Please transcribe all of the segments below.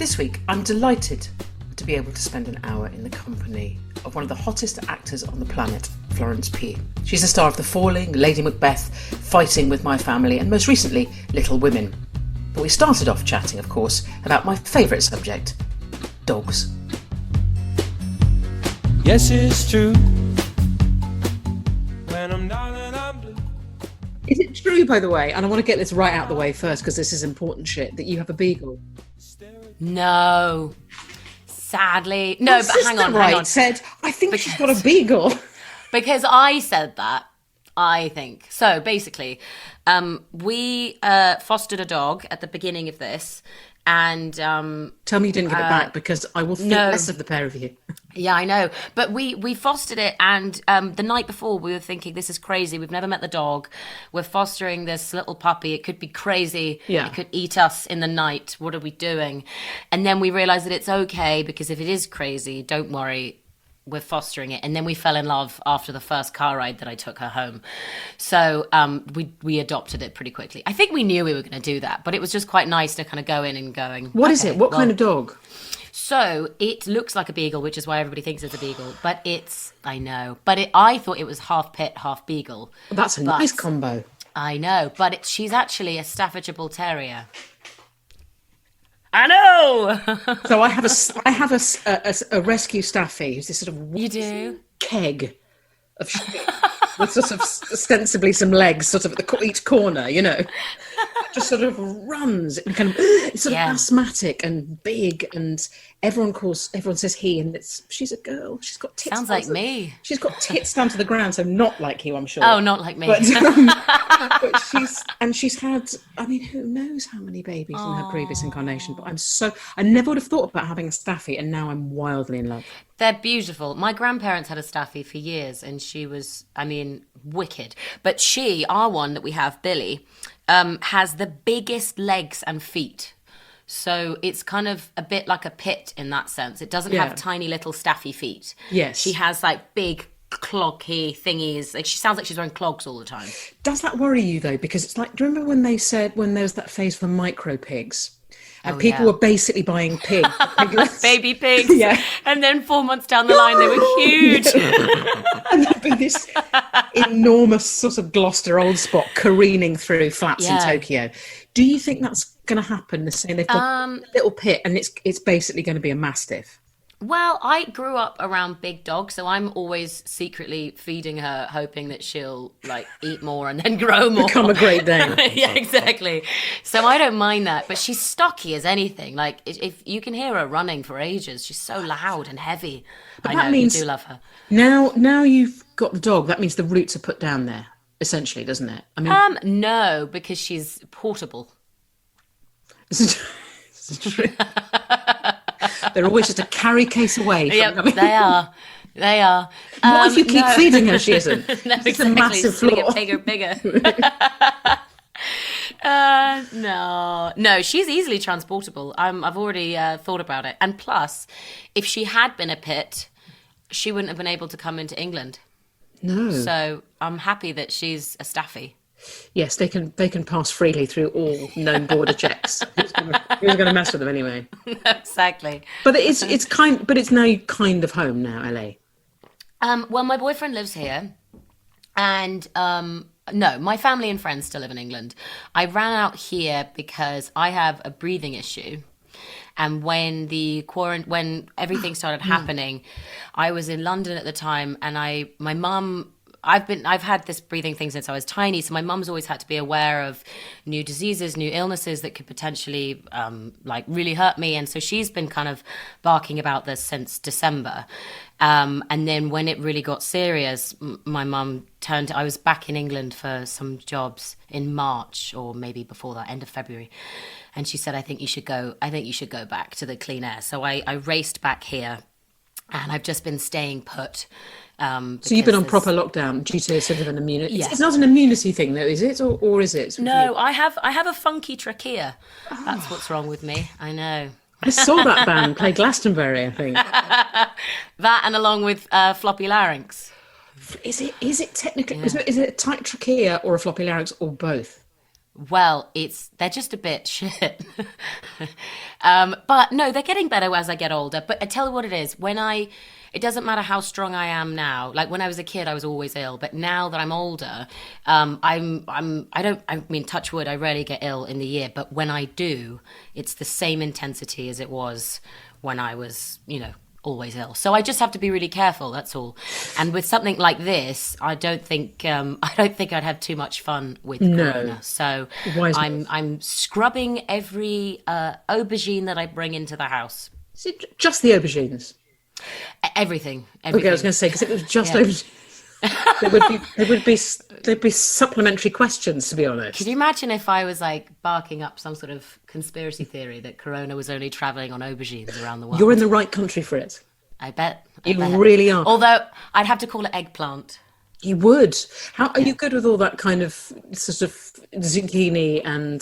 This week, I'm delighted to be able to spend an hour in the company of one of the hottest actors on the planet, Florence Pugh. She's the star of The Falling, Lady Macbeth, Fighting with My Family, and most recently, Little Women. But we started off chatting, of course, about my favourite subject, dogs. Yes, it's true. When I'm down and I'm blue. Is it true, by the way, and I want to get this right out the way first because this is important shit, that you have a beagle? No. Sadly. No, but hang on. Said, I think she's got a beagle. Because I said that, I think. So basically, we fostered a dog at the beginning of this, and tell me you didn't give it back, because I will think less of the pair of you. Yeah, I know. But we fostered it, and the night before we were thinking, this is crazy. We've never met the dog. We're fostering this little puppy. It could be crazy. Yeah. It could eat us in the night. What are we doing? And then we realized that it's okay, because if it is crazy, don't worry. We're fostering it. And then we fell in love after the first car ride that I took her home. So we adopted it pretty quickly. I think we knew we were going to do that, but it was just quite nice to kind of go in and going, What is it? What kind of dog? So it looks like a beagle, which is why everybody thinks it's a beagle. But I thought it was half pit, half beagle. That's a nice combo. I know, but she's actually a Staffordshire Bull Terrier. I know. So I have a rescue staffy who's this sort of You do? keg of shit with sort of ostensibly some legs sort of at each corner, you know. Just sort of runs and kind of it's sort of asthmatic and big, and everyone says he, and she's a girl. She's got tits. Sounds like me. She's got tits down to the ground, so not like you, I'm sure. Oh, not like me. But she's had, I mean, who knows how many babies in her previous incarnation, but I never would have thought about having a staffy, and now I'm wildly in love. They're beautiful. My grandparents had a staffy for years, and she was, wicked. But our one that we have, Billy, has the biggest legs and feet. So it's kind of a bit like a pit in that sense. It doesn't have tiny little staffy feet. Yes. She has like big cloggy thingies. Like she sounds like she's wearing clogs all the time. Does that worry you though? Because it's like, do you remember when there was that phase for micro pigs? And people were basically buying piglets. Baby pigs. Yeah. And then 4 months down the line, they were huge. And there'd be this enormous sort of Gloucester old spot careening through flats in Tokyo. Do you think that's going to happen? They're saying they've got a little pit and it's basically going to be a mastiff. Well, I grew up around big dogs, so I'm always secretly feeding her, hoping that she'll like eat more and then grow more. Become a Great Dane. Yeah, exactly. So I don't mind that, but she's stocky as anything. Like if you can hear her running for ages, she's so loud and heavy. But I know, means you do love her. Now you've got the dog. That means the roots are put down there, essentially, doesn't it? I mean, no, because she's portable. It's true. They're always just a carry case away. Yep, they are. What if you keep feeding her? She isn't. No, it's a massive flaw. Get bigger. No, she's easily transportable. I've already thought about it. And plus, if she had been a pit, she wouldn't have been able to come into England. No. So I'm happy that she's a staffy. Yes, they can pass freely through all known border checks. Who's going to mess with them anyway? Exactly. But it's now kind of home now, LA. Well, my boyfriend lives here, and no, my family and friends still live in England. I ran out here because I have a breathing issue. And when when everything started happening, I was in London at the time, and my mum. I've had this breathing thing since I was tiny, so my mum's always had to be aware of new diseases, new illnesses that could potentially really hurt me, and so she's been kind of barking about this since December. And then when it really got serious, my mum I was back in England for some jobs in March, or maybe before that, end of February, and she said, I think you should go back to the clean air. So I raced back here, and I've just been staying put. So you've been on proper lockdown due to sort of an immunity. Yes. It's not an immunity thing, though, is it, or is it? No, I have a funky trachea. That's what's wrong with me. I know. I saw that band play Glastonbury, I think. That, and along with floppy larynx. Is it technically? Yeah. Is it a tight trachea or a floppy larynx or both? Well, they're just a bit shit. But no, they're getting better as I get older. But I tell you what it is, it doesn't matter how strong I am now. Like when I was a kid, I was always ill. But now that I'm older, I mean, touch wood, I rarely get ill in the year. But when I do, it's the same intensity as it was when I was, always ill. So I just have to be really careful. That's all. And with something like this, I don't think I'd have too much fun with Corona. So I'm scrubbing every aubergine that I bring into the house. Is it just the aubergines? Everything. Okay, I was going to say, because it was just aubergines. There'd be supplementary questions, to be honest. Could you imagine if I was like barking up some sort of conspiracy theory that Corona was only travelling on aubergines around the world? You're in the right country for it. I bet. You really are. Although I'd have to call it eggplant. You would. How are you good with all that kind of sort of zucchini and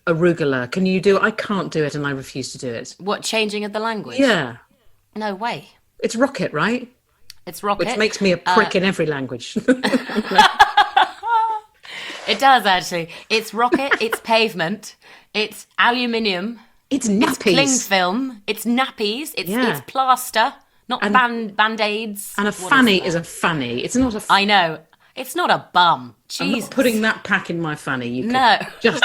arugula? Can you do it? I can't do it, and I refuse to do it. What, changing of the language? Yeah. No way. It's rocket, right? It's rocket. Which makes me a prick in every language. It does, actually. It's rocket, it's pavement, it's aluminium, it's nappies. It's cling film, it's nappies, it's plaster, not band-aids. And a fanny is a fanny. It's not a... I know. It's not a bum. Jesus. I'm not putting that pack in my fanny. You no. Just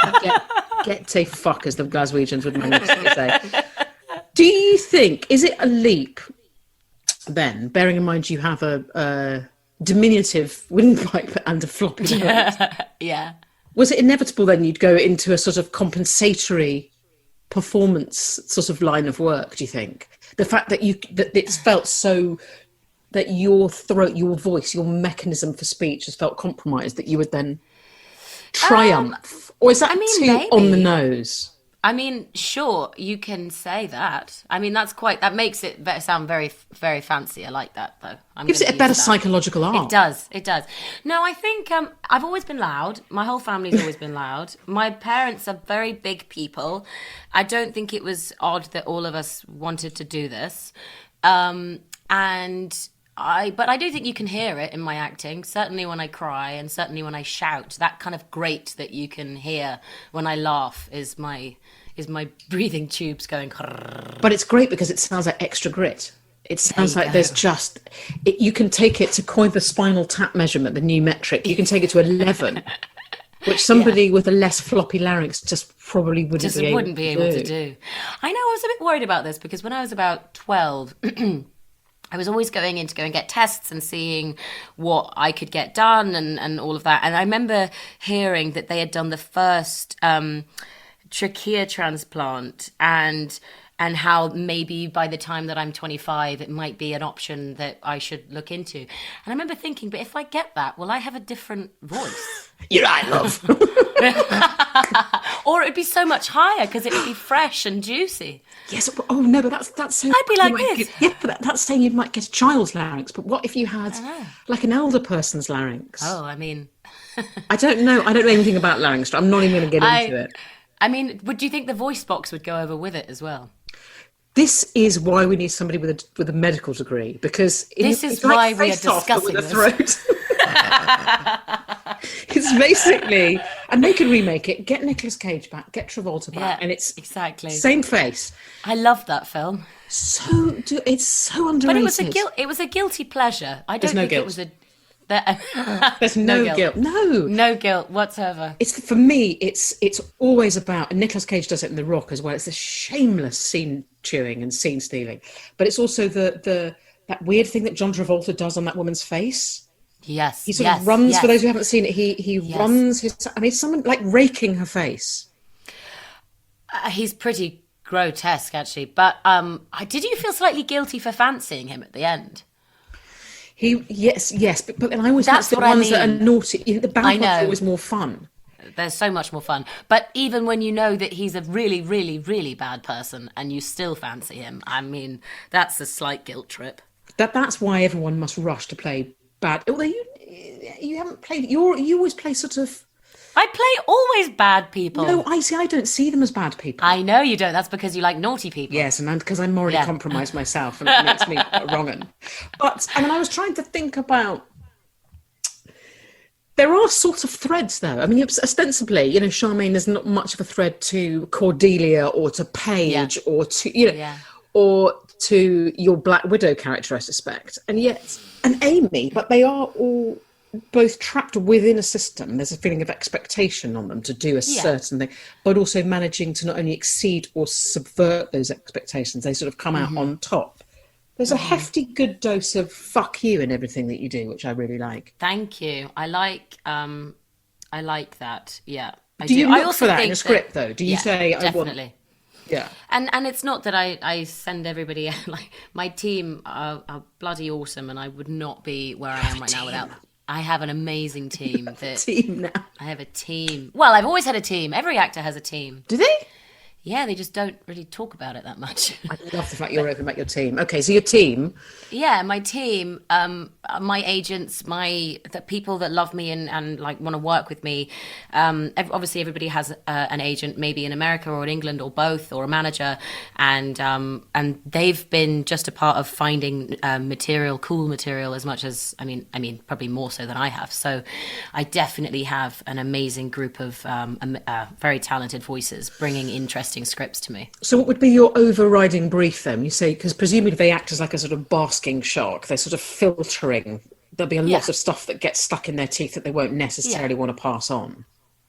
get to fuck, as the Glaswegians would manage to say. Do you think, is it a leap then, bearing in mind you have a diminutive windpipe and a floppy nose? Yeah. Was it inevitable then you'd go into a sort of compensatory performance sort of line of work, do you think? The fact that it's felt so, that your throat, your voice, your mechanism for speech has felt compromised, that you would then triumph? Or is that too maybe. On the nose? I mean, sure, you can say that. I mean, that makes it sound very, very fancy. I like that, though. Gives it a better psychological arc. It does. No, I think I've always been loud. My whole family's always been loud. My parents are very big people. I don't think it was odd that all of us wanted to do this. But I do think you can hear it in my acting, certainly when I cry and certainly when I shout. That kind of grate that you can hear when I laugh is my breathing tubes going. But it's great because it sounds like extra grit. It sounds like there's you can take it, to coin the Spinal Tap measurement, the new metric, you can take it to 11, which somebody with a less floppy larynx just probably wouldn't be able to do. I know, I was a bit worried about this because when I was about 12... I was always going in to go and get tests and seeing what I could get done and all of that. And I remember hearing that they had done the first trachea transplant and how maybe by the time that I'm 25, it might be an option that I should look into. And I remember thinking, but if I get that, will I have a different voice? You're right, love. Or it'd be so much higher because it would be fresh and juicy. Yes. Oh no, but that's saying I'd be like this. But that's saying you might get a child's larynx. But what if you had like an elder person's larynx? Oh, I mean, I don't know. I don't know anything about larynx. I'm not even going to get into it. I mean, do you think the voice box would go over with it as well? This is why we need somebody with a medical degree, because this is why we are discussing this. Throat. It's basically, and they could remake it. Get Nicolas Cage back, get Travolta back, and it's exactly same face. I love that film. It's so underrated. But it was a guilty pleasure. I don't think it was a. There's no guilt. No guilt whatsoever. It's for me. It's always about, and Nicolas Cage does it in The Rock as well. It's a shameless scene chewing and scene stealing, but it's also that weird thing that John Travolta does on that woman's face. Yes, he sort of runs. For those who haven't seen it, he runs his. I mean, someone like raking her face. He's pretty grotesque, actually. But did you feel slightly guilty for fancying him at the end? Yes, but then I always fancy the ones that are naughty. The bad ones are always more fun. They're so much more fun. But even when you know that he's a really, really, really bad person and you still fancy him, I mean, that's a slight guilt trip. That's why everyone must rush to play bad. Although you haven't played. You always play sort of. I play always bad people. No, I don't see them as bad people. I know you don't. That's because you like naughty people. Yes, and because I'm already compromised myself, and it makes me wrong. But I mean, I was trying to think about There are sort of threads, though. I mean, ostensibly, you know, Charmaine is not much of a thread to Cordelia or to Paige or to, you know, or to your Black Widow character, I suspect. And yet, and Amy, but they are all both trapped within a system. There's a feeling of expectation on them to do a certain thing, but also managing to not only exceed or subvert those expectations, they sort of come out on top. There's a hefty good dose of fuck you in everything that you do, which I really like. Thank you. I like that. Yeah. Do you look for that in a script, though? Do you say, definitely. I want... Yeah. And it's not that I send everybody, like, my team are bloody awesome, and I would not be where I am right now without them. I have an amazing team. Team now. I have a team. Well, I've always had a team. Every actor has a team. Do they? Yeah, they just don't really talk about it that much. I love the fact you're open about your team. Okay, so your team. Yeah, my team, my agents, the people that love me and like want to work with me. Obviously, everybody has an agent, maybe in America or in England or both, or a manager, and they've been just a part of finding cool material as much as I mean, probably more so than I have. So, I definitely have an amazing group of very talented voices bringing interesting scripts to me. So what would be your overriding brief then? You say, because presumably they act as like a sort of basking shark. They're sort of filtering. There'll be a lot of stuff that gets stuck in their teeth that they won't necessarily want to pass on.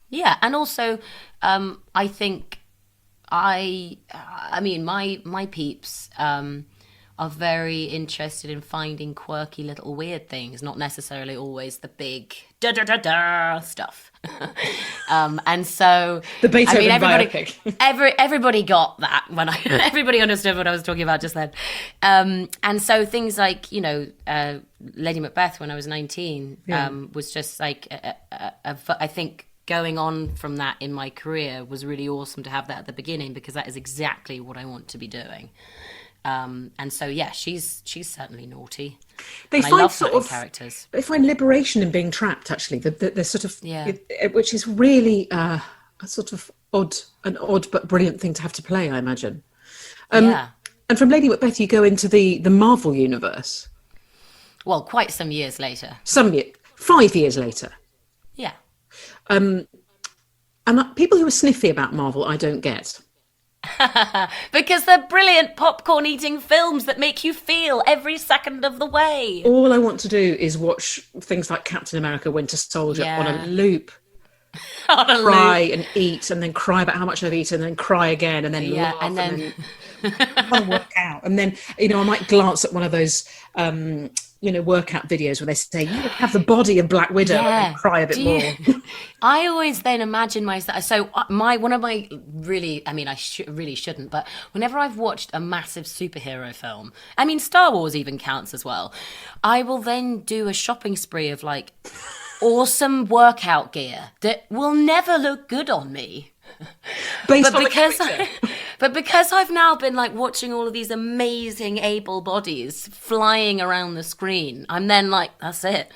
Yeah, and also I think my peeps are very interested in finding quirky little weird things, not necessarily always the big da-da-da-da stuff. And so the Beethoven biopic. everybody got that when everybody understood what I was talking about just then. And so things like, you know, Lady Macbeth when I was 19 was just like I think going on from that in my career was really awesome to have that at the beginning, because that is exactly what I want to be doing. And so she's certainly naughty. They find love sort of characters. They find liberation in being trapped. Actually, they're sort of which is really a sort of odd but brilliant thing to have to play, I imagine. And from Lady Macbeth, you go into the Marvel universe. Well, quite some years later. 5 years later. Yeah. And people who are sniffy about Marvel, I don't get. Because they're brilliant popcorn eating films that make you feel every second of the way. All I want to do is watch things like Captain America Winter Soldier on a loop. Cry and eat, and then cry about how much I've eaten, and then cry again, and then laugh, and then work out. And then, you know, I might glance at one of those workout videos where they say, you have the body of Black Widow, and cry a bit more. I always then imagine myself. So I really shouldn't, but whenever I've watched a massive superhero film, I mean, Star Wars even counts as well, I will then do a shopping spree of like awesome workout gear that will never look good on me. But because I've now been like watching all of these amazing able bodies flying around the screen, I'm then like, that's it.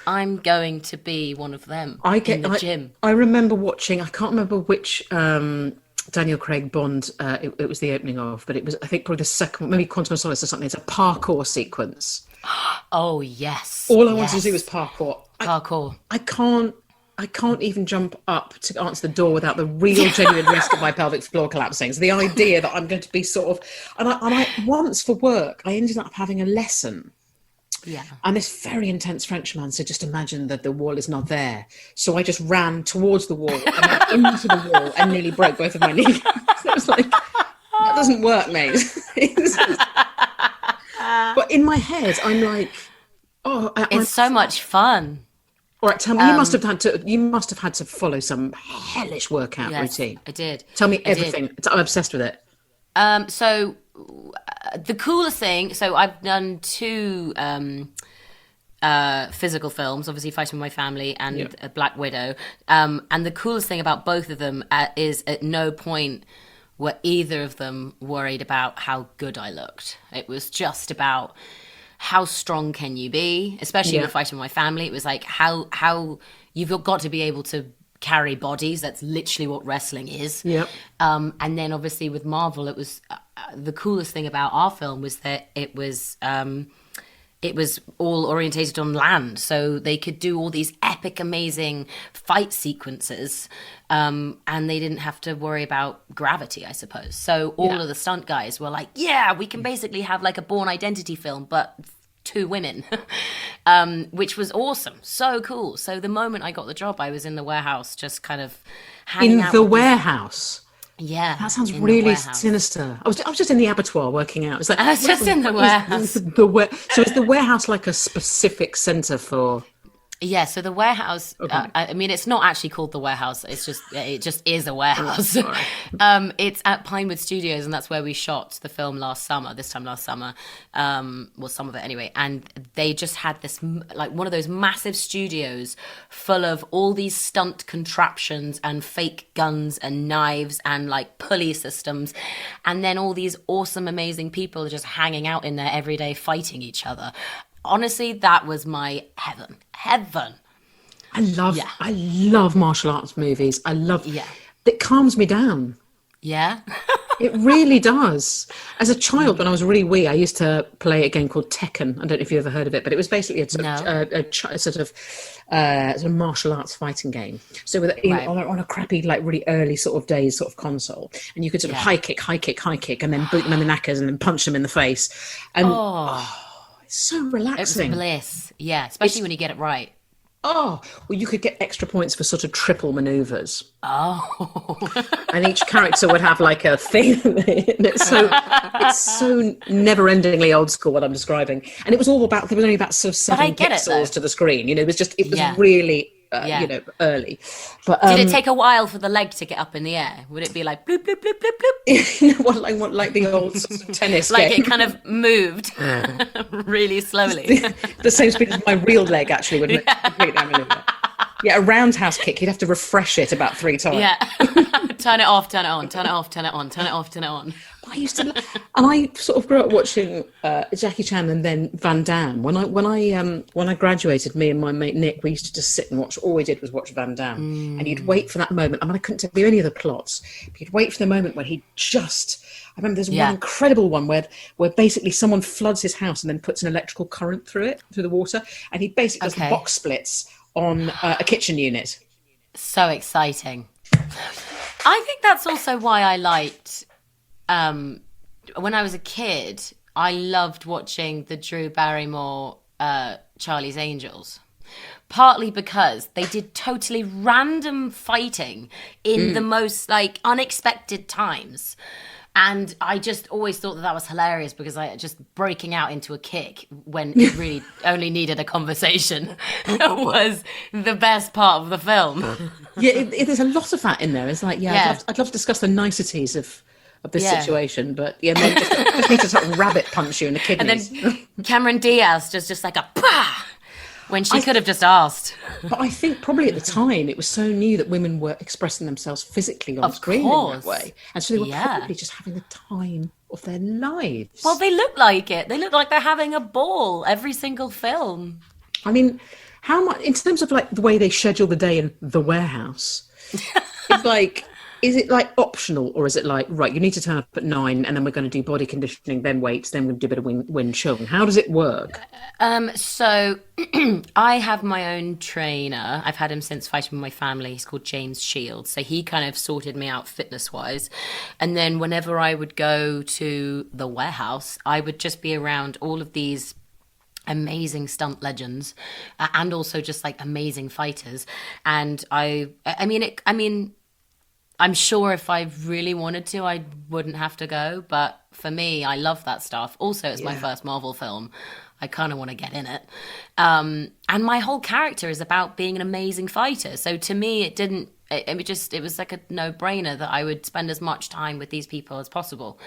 I'm going to be one of them in the gym. I remember watching, I can't remember which Daniel Craig Bond it was the opening of, but it was, I think, probably the second, maybe Quantum of Solace or something. It's a parkour sequence. Oh, yes. All I wanted to do was parkour. I can't even jump up to answer the door without the real genuine risk of my pelvic floor collapsing. So the idea that I'm going to be sort of... And I once for work, I ended up having a lesson. Yeah. And this very intense Frenchman said, just imagine that the wall is not there. So I just ran towards the wall and then into the wall and nearly broke both of my knees. So it was like, that doesn't work, mate. But in my head, I'm like, it's so much fun. All right, tell me, you must have had to follow some hellish workout routine. I did. Tell me everything. I'm obsessed with it. So the coolest thing, so I've done 2 physical films, obviously Fighting with My Family and Black Widow. And the coolest thing about both of them is at no point were either of them worried about how good I looked. It was just about how strong can you be, especially with Fighting with My Family. It was like how you've got to be able to carry bodies. That's literally what wrestling is. Yep. And then obviously with Marvel, it was the coolest thing about our film was that it was it was all orientated on land, so they could do all these epic, amazing fight sequences, and they didn't have to worry about gravity, I suppose. So all of the stunt guys were like, yeah, we can basically have like a Bourne Identity film, but 2 women, which was awesome. So cool. So the moment I got the job, I was in the warehouse just kind of hanging out. In the warehouse? Yeah. That sounds really sinister. I was just in the abattoir working out. It's like, I was just in the warehouse. So is the warehouse like a specific centre for... Yeah, so the warehouse, I mean, it's not actually called the warehouse. It just is a warehouse. It's at Pinewood Studios, and that's where we shot the film last summer, well, some of it anyway. And they just had this, like one of those massive studios full of all these stunt contraptions and fake guns and knives and like pulley systems. And then all these awesome, amazing people just hanging out in there every day fighting each other. Honestly, that was my heaven. I love martial arts movies. It calms me down. Yeah. It really does. As a child, when I was really wee, I used to play a game called Tekken. I don't know if you've ever heard of it, but it was basically a sort of martial arts fighting game. So on a crappy, like really early sort of days sort of console, and you could sort of high kick, and then boot them in the knackers and then punch them in the face. And it's so relaxing. It was bliss. Yeah, especially when you get it right. Oh, well, you could get extra points for sort of triple manoeuvres. Oh. And each character would have like a thing. And it's so never-endingly old school what I'm describing. And it was all about, there was only about sort of 7 pixels to the screen. You know, it was really, early. But did it take a while for the leg to get up in the air? Would it be like bloop, bloop, bloop, bloop, bloop? like the old sort of tennis like game. It kind of moved really slowly. The same speed as my real leg actually would complete that maneuver. Yeah, a roundhouse kick, you'd have to refresh it about 3 times. Yeah. Turn it off, turn it on, turn it off, turn it on, turn it off, turn it on. I used to, and I sort of grew up watching Jackie Chan and then Van Damme. When I graduated, me and my mate Nick, we used to just sit and watch. All we did was watch Van Damme, and you'd wait for that moment. I mean, I couldn't tell you any of the plots, but you'd wait for the moment when he just. I remember there's one incredible one where basically someone floods his house and then puts an electrical current through the water, and he basically does box splits on a kitchen unit. So exciting. I think that's also why I liked. When I was a kid, I loved watching the Drew Barrymore Charlie's Angels. Partly because they did totally random fighting in the most like unexpected times. And I just always thought that was hilarious because I just breaking out into a kick when it really only needed a conversation was the best part of the film. Yeah, there's a lot of that in there. It's like, I'd love to discuss the niceties of this situation, but then just need to sort of rabbit punch you in the kidneys. And then Cameron Diaz just like a pah! When she could have just asked. But I think probably at the time it was so new that women were expressing themselves physically on screen in that way. And so they were probably just having the time of their lives. Well, they look like it. They look like they're having a ball every single film. I mean, how much, in terms of like the way they schedule the day in the warehouse, it's like... Is it like optional, or is it like, right, you need to turn up at 9 and then we're going to do body conditioning, then weights, then we're going to do a bit of Wing Chun? How does it work? So I have my own trainer. I've had him since fighting with my family. He's called James Shields. So he kind of sorted me out fitness-wise. And then whenever I would go to the warehouse, I would just be around all of these amazing stunt legends and also just like amazing fighters. And I mean, I'm sure if I really wanted to, I wouldn't have to go. But for me, I love that stuff. Also, it's my first Marvel film. I kind of want to get in it. And my whole character is about being an amazing fighter. So to me, it was like a no-brainer that I would spend as much time with these people as possible.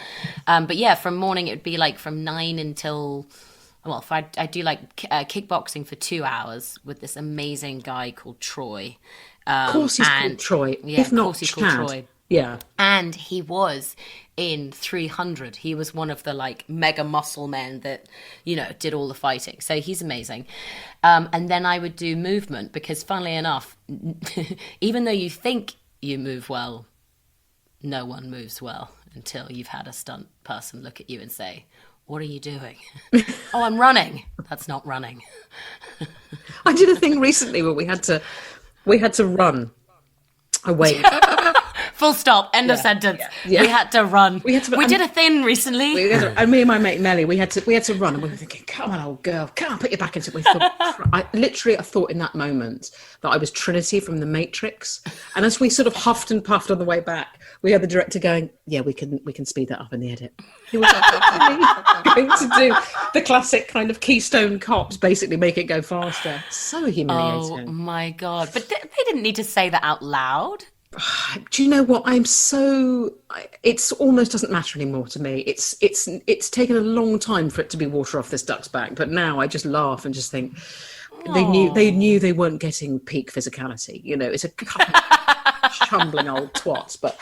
But yeah, from morning, it would be like from 9 until... Well, if I do like kickboxing for 2 hours with this amazing guy called Troy. Of course he's called Troy. Yeah, if not Chad. Troy. Yeah. And he was in 300. He was one of the like mega muscle men that, did all the fighting. So he's amazing. And then I would do movement because funnily enough, even though you think you move well, no one moves well until you've had a stunt person look at you and say, what are you doing? Oh, I'm running. That's not running. I did a thing recently where we had to run away. Full stop. End of sentence. Yeah. We had to run. We and- did a thing recently. And me and my mate Melly, we had to run, and we were thinking, "Come on, old girl, come on, put your back into it." We thought, I thought in that moment that I was Trinity from The Matrix. And as we sort of huffed and puffed on the way back, we had the director going, "Yeah, we can speed that up in the edit." He was going to do the classic kind of Keystone Cops, basically make it go faster. So humiliating. Oh my God! But they didn't need to say that out loud. Do you know what? It's almost doesn't matter anymore to me. It's taken a long time for it to be water off this duck's back, but now I just laugh and just think they knew they weren't getting peak physicality. You know, it's a couple of chumbling old twats, but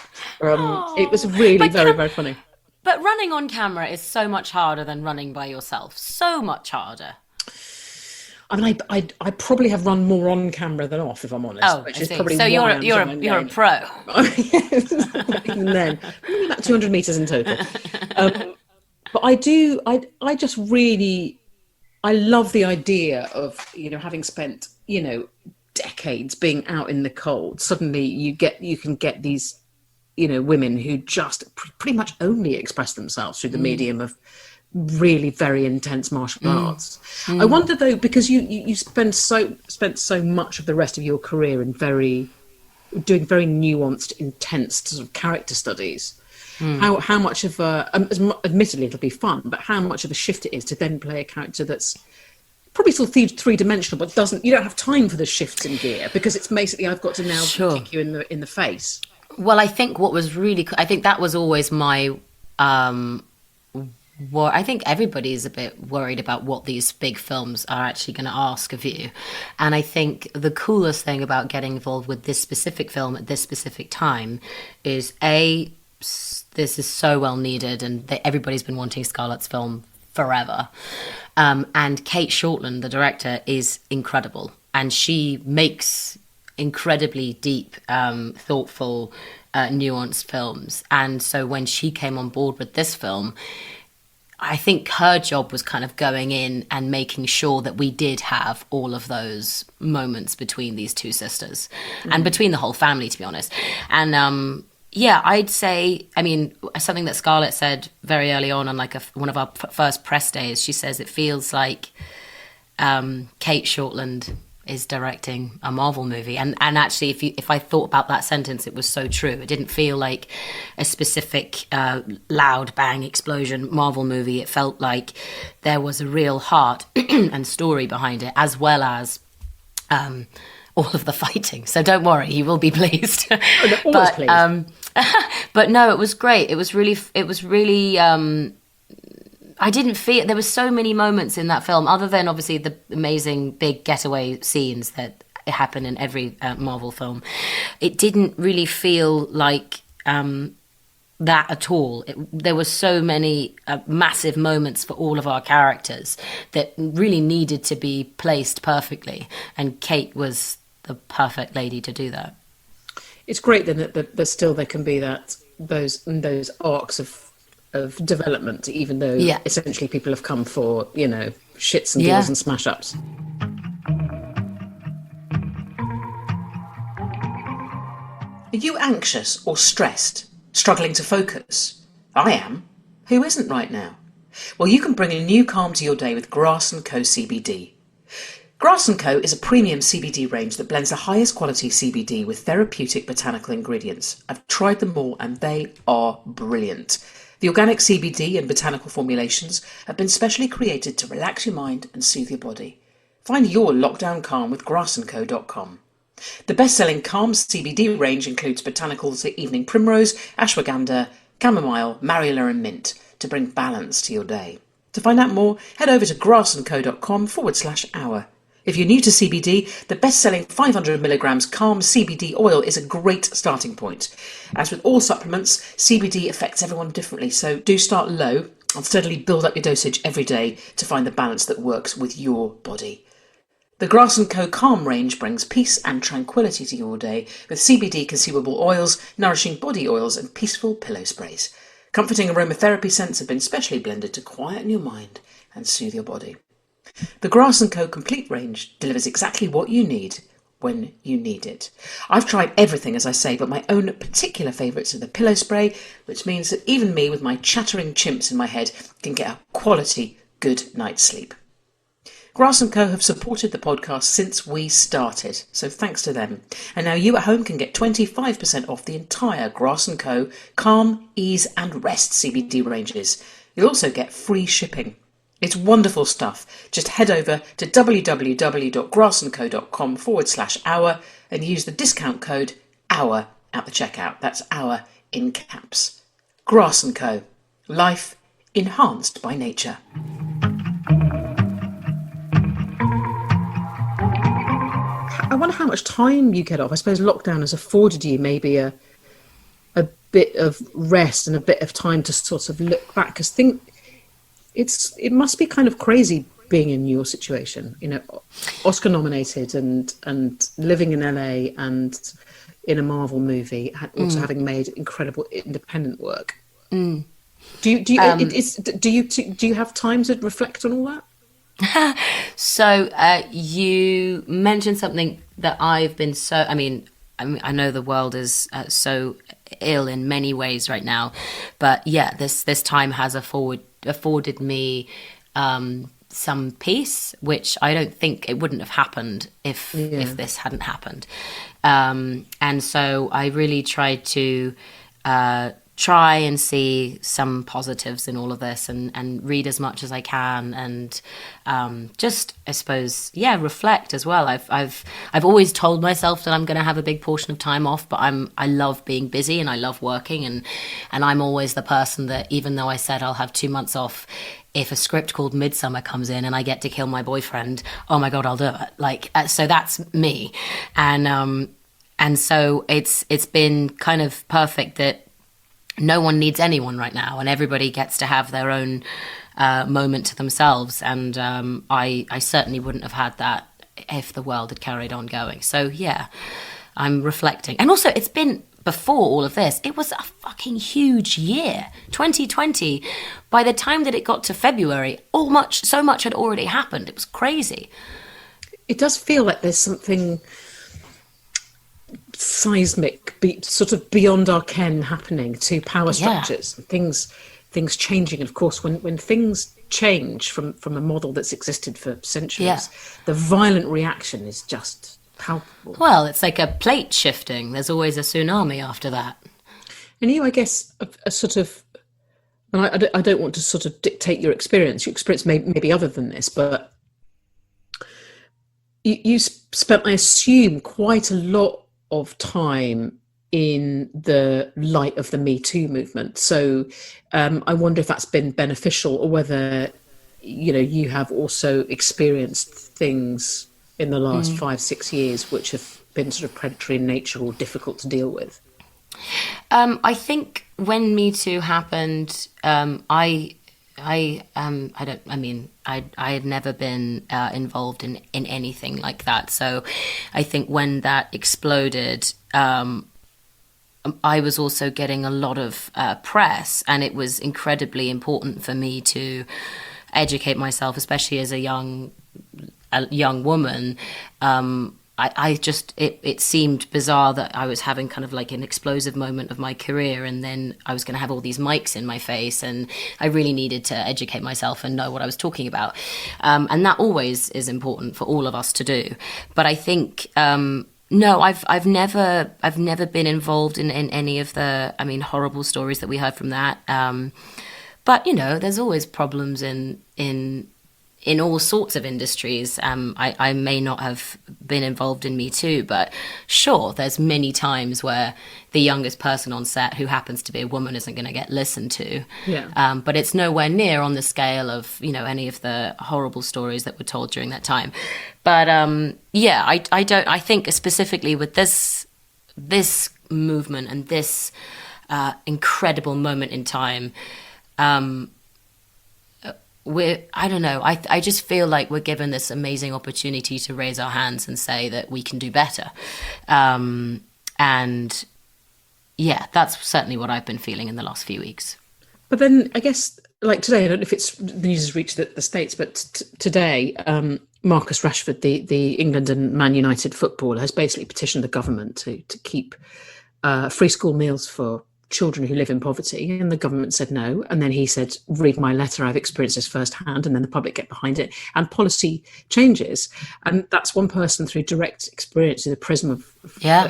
it was really very funny. But running on camera is so much harder than running by yourself. So much harder. I mean, I probably have run more on camera than off, if I'm honest. Oh, which I is see. probably So why you're a pro. Even then, maybe about 200 meters in total. But I just really, I love the idea of, having spent, decades being out in the cold. Suddenly you can get these, women who just pretty much only express themselves through the medium of really very intense martial arts. I wonder though, because you spent so much of the rest of your career in doing very nuanced, intense sort of character studies. How much of admittedly it'll be fun, but how much of a shift it is to then play a character that's probably still three-dimensional, but you don't have time for the shifts in gear because it's basically I've got to now kick you in the face. Well, I think I think that was always my. I think everybody's a bit worried about what these big films are actually going to ask of you. And I think the coolest thing about getting involved with this specific film at this specific time is this is so well needed, and everybody's been wanting Scarlett's film forever. And Kate Shortland, the director, is incredible. And she makes incredibly deep, thoughtful, nuanced films. And so when she came on board with this film, I think her job was kind of going in and making sure that we did have all of those moments between these two sisters and between the whole family, to be honest. And I'd say, I mean, something that Scarlett said very early on like one of our first press days, she says it feels like Kate Shortland is directing a Marvel movie. And actually, if I thought about that sentence, it was so true. It didn't feel like a specific loud bang explosion Marvel movie. It felt like there was a real heart and story behind it, as well as all of the fighting. So don't worry, you will be pleased. Pleased. But no, it was great. It was really I didn't feel there were so many moments in that film, other than obviously the amazing big getaway scenes that happen in every Marvel film. It didn't really feel like that at all. There were so many massive moments for all of our characters that really needed to be placed perfectly, and Kate was the perfect lady to do that. It's great then that still there can be those arcs of development, even though essentially people have come for, shits and deals and smash ups. Are you anxious or stressed, struggling to focus? I am. Who isn't right now? Well, you can bring a new calm to your day with Grass & Co CBD. Grass & Co is a premium CBD range that blends the highest quality CBD with therapeutic botanical ingredients. I've tried them all and they are brilliant. The organic CBD and botanical formulations have been specially created to relax your mind and soothe your body. Find your lockdown calm with grassandco.com. The best-selling Calm CBD range includes botanicals like evening primrose, ashwagandha, chamomile, marula and mint to bring balance to your day. To find out more, head over to grassandco.com/hour. If you're new to CBD, the best-selling 500mg Calm CBD oil is a great starting point. As with all supplements, CBD affects everyone differently, so do start low and steadily build up your dosage every day to find the balance that works with your body. The Grass & Co Calm range brings peace and tranquility to your day with CBD consumable oils, nourishing body oils and peaceful pillow sprays. Comforting aromatherapy scents have been specially blended to quieten your mind and soothe your body. The Grass & Co. Complete range delivers exactly what you need when you need it. I've tried everything, as I say, but my own particular favourites are the pillow spray, which means that even me with my chattering chimps in my head can get a quality good night's sleep. Grass & Co. have supported the podcast since we started, so thanks to them. And now you at home can get 25% off the entire Grass & Co. Calm, Ease and Rest CBD ranges. You'll also get free shipping. It's wonderful stuff. Just head over to www.grassandco.com/hour and use the discount code HOUR at the checkout. That's HOUR in caps. Grass & Co. Life enhanced by nature. I wonder how much time you get off. I suppose lockdown has afforded you maybe a bit of rest and a bit of time to sort of look back, because it must be kind of crazy being in your situation, you know, Oscar nominated and living in LA and in a Marvel movie, also having made incredible independent work. Do you have time to reflect on all that? So you mentioned something that I've been I know the world is so ill in many ways right now, but yeah, this time has afforded me some peace, which I don't think it wouldn't have happened if this hadn't happened. And so I really tried to try and see some positives in all of this and read as much as I can and just, I suppose, reflect as well. I've always told myself that I'm going to have a big portion of time off, but I love being busy and I love working, and I'm always the person that, even though I said I'll have 2 months off, if a script called Midsummer comes in and I get to kill my boyfriend, oh my God, I'll do it. So that's me. And so it's been kind of perfect that no one needs anyone right now, and everybody gets to have their own moment to themselves. And I certainly wouldn't have had that if the world had carried on going. So yeah, I'm reflecting. And also, it's been, before all of this, it was a fucking huge year. 2020, by the time that it got to February, so much had already happened. It was crazy. It does feel like there's something seismic, sort of beyond our ken happening to power structures, things changing. And of course, when things change from a model that's existed for centuries, the violent reaction is just palpable. Well, it's like a plate shifting. There's always a tsunami after that. And you, I guess, a sort of, and I don't want to sort of dictate your experience. Your experience may be other than this, but you spent, I assume, quite a lot of time in the light of the Me Too movement. So I wonder if that's been beneficial, or whether, you know, you have also experienced things in the last 5-6 years which have been sort of predatory in nature or difficult to deal with. I think when Me Too happened, I had never been involved in anything like that. So I think when that exploded, I was also getting a lot of press, and it was incredibly important for me to educate myself, especially as a young woman. It seemed bizarre that I was having kind of like an explosive moment of my career, and then I was going to have all these mics in my face, and I really needed to educate myself and know what I was talking about. And that always is important for all of us to do. But I think, no, I've never been involved in any of the, horrible stories that we heard from that. But, you know, there's always problems in all sorts of industries. I may not have been involved in Me Too, but sure, there's many times where the youngest person on set who happens to be a woman isn't going to get listened to. Yeah. But it's nowhere near on the scale of, you know, any of the horrible stories that were told during that time. But I think specifically with this movement and this incredible moment in time, I just feel like we're given this amazing opportunity to raise our hands and say that we can do better. And yeah, that's certainly what I've been feeling in the last few weeks. But then I guess, like today, I don't know if the news has reached the States, but today, Marcus Rashford, the England and Man United footballer, has basically petitioned the government to keep free school meals for children who live in poverty, and the government said no. And then he said, read my letter, I've experienced this firsthand. And then the public get behind it, and policy changes. And that's one person through direct experience, in the prism of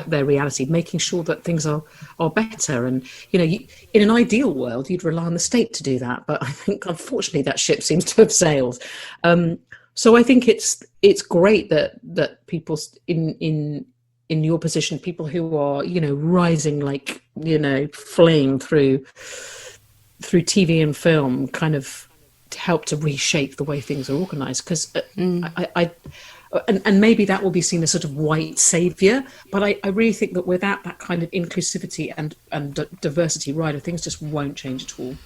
their reality, making sure that things are better. And in an ideal world, you'd rely on the state to do that, but I think unfortunately that ship seems to have sailed. So I think it's great that people in your position, people who are, rising like, flame through TV and film, kind of help to reshape the way things are organised. Because and maybe that will be seen as sort of white saviour, but I really think that without that kind of inclusivity and diversity, rider, things just won't change at all.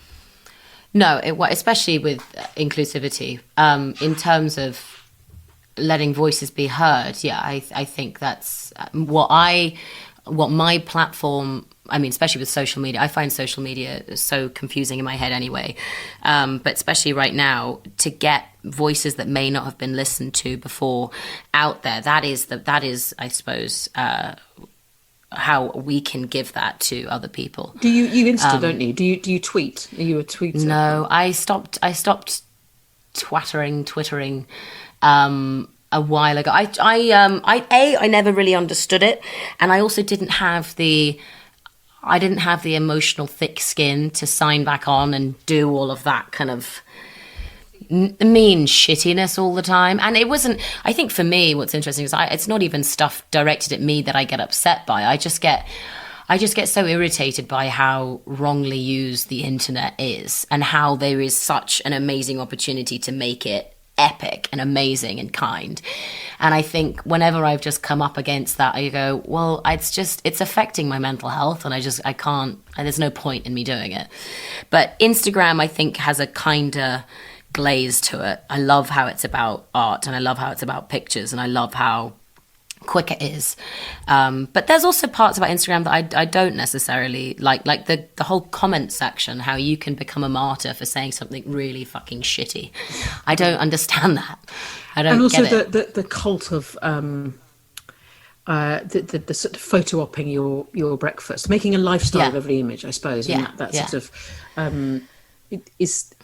No, especially with inclusivity, in terms of letting voices be heard. Yeah, I think that's what my platform, I mean, especially with social media, I find social media so confusing in my head anyway. But especially right now, to get voices that may not have been listened to before out there, that is, I suppose, how we can give that to other people. Do you Insta, don't you? Do you tweet? Are you a tweeter? No, I stopped twittering a while ago. I never really understood it, and I also didn't have the emotional thick skin to sign back on and do all of that kind of mean shittiness all the time. And it wasn't, I think for me, what's interesting is it's not even stuff directed at me that I get upset by. I just get so irritated by how wrongly used the internet is, and how there is such an amazing opportunity to make it epic and amazing and kind. And I think whenever I've just come up against that, I go, well, it's affecting my mental health, and I can't, and there's no point in me doing it. But Instagram, I think, has a kinder glaze to it. I love how it's about art, and I love how it's about pictures, and I love how quick it is. But there's also parts about Instagram that I don't necessarily like the whole comment section, how you can become a martyr for saying something really fucking shitty. I don't understand that. I don't get it. And also the cult of the sort of photo-opping your breakfast, making a lifestyle of every image, I suppose. And that sort of is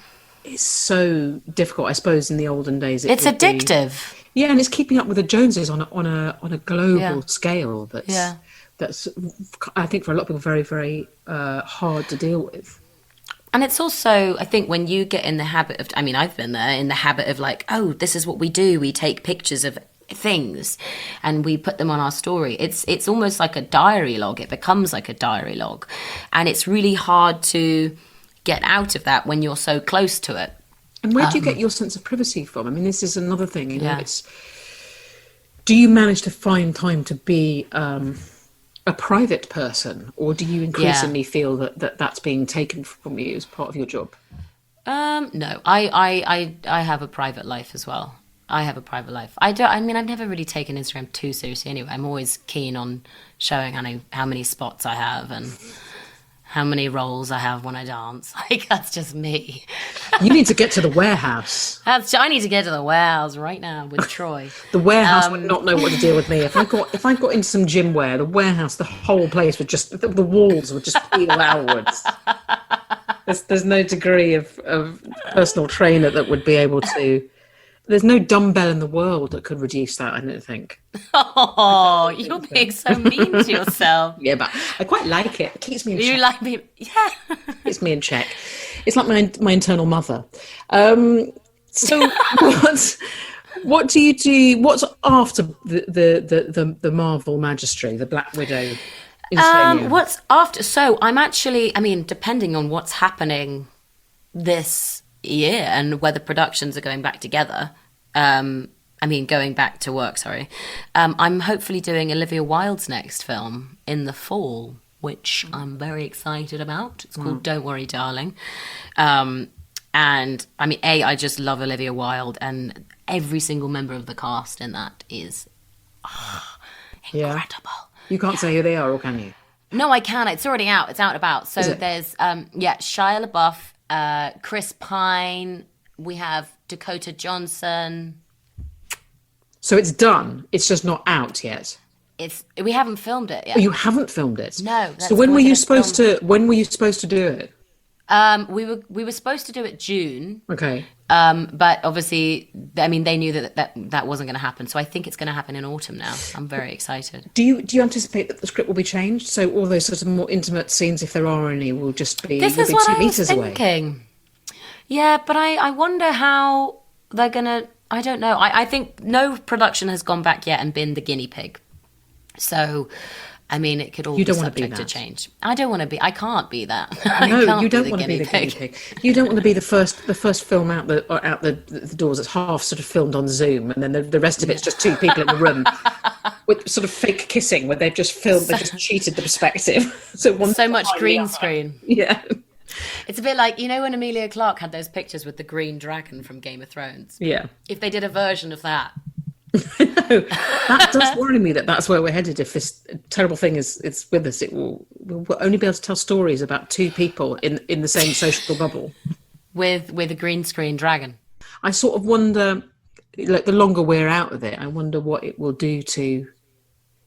so difficult, I suppose. In the olden days, it's addictive. Yeah, and it's keeping up with the Joneses on a global scale. That's I think for a lot of people very, very hard to deal with. And it's also, I think, when you get in the habit of, I mean, I've been there, in the habit of like, oh, this is what we do. We take pictures of things and we put them on our story. It's almost like a diary log. It becomes like a diary log. And it's really hard to get out of that when you're so close to it. And where do you get your sense of privacy from? I mean, this is another thing. Do you manage to find time to be a private person, or do you increasingly feel that that's being taken from you as part of your job? No, I have a private life as well. I have a private life. I've never really taken Instagram too seriously anyway. I'm always keen on showing how many spots I have and how many rolls I have when I dance. Like, that's just me. You need to get to the warehouse. I need to get to the warehouse right now with Troy. The warehouse would not know what to deal with me. If I got into some gym wear, the warehouse, the whole place would just, the walls would just peel outwards. There's no degree of personal trainer that would be able to. There's no dumbbell in the world that could reduce that, I don't think. Oh, you're being so mean to yourself. Yeah, but I quite like it. It keeps me in check. You like me? Yeah. Keeps me in check. It's like my internal mother. So what do you do? What's after the Marvel Magistry, the Black Widow? What's after? So I'm actually, I mean, depending on what's happening this year and whether productions are going back together, going back to work, sorry. I'm hopefully doing Olivia Wilde's next film in the fall, which I'm very excited about. It's called Don't Worry, Darling. And I mean, I just love Olivia Wilde, and every single member of the cast in that is incredible. You can't say who they are, or can you? No, I can. It's already out. It's out and about. So there's, Shia LaBeouf, Chris Pine. We have Dakota Johnson. So it's done. It's just not out yet. We haven't filmed it yet. Oh, you haven't filmed it? No. So when were you supposed to? When were you supposed to do it? We were supposed to do it June. Okay. But obviously, I mean, they knew that wasn't going to happen. So I think it's going to happen in autumn now. I'm very excited. Do you anticipate that the script will be changed? So all those sort of more intimate scenes, if there are any, will just be This is what I was away. thinking. Yeah, but I wonder how they're going to. I don't know. I think no production has gone back yet and been the guinea pig. So, I mean, it could all be subject to change. I don't want to be. I can't be that. No, you don't want to be the guinea pig. You don't want to be the first film out the doors that's half sort of filmed on Zoom, and then the rest of it's just two people in the room with sort of fake kissing, where they've just cheated the perspective. So much green screen. Yeah. It's a bit like, you know, when Emilia Clarke had those pictures with the green dragon from Game of Thrones. Yeah. If they did a version of that. No, that does worry me that's where we're headed. If this terrible thing is with us, we'll only be able to tell stories about two people in the same social bubble. With a green screen dragon. I sort of wonder, like, the longer we're out of it, I wonder what it will do to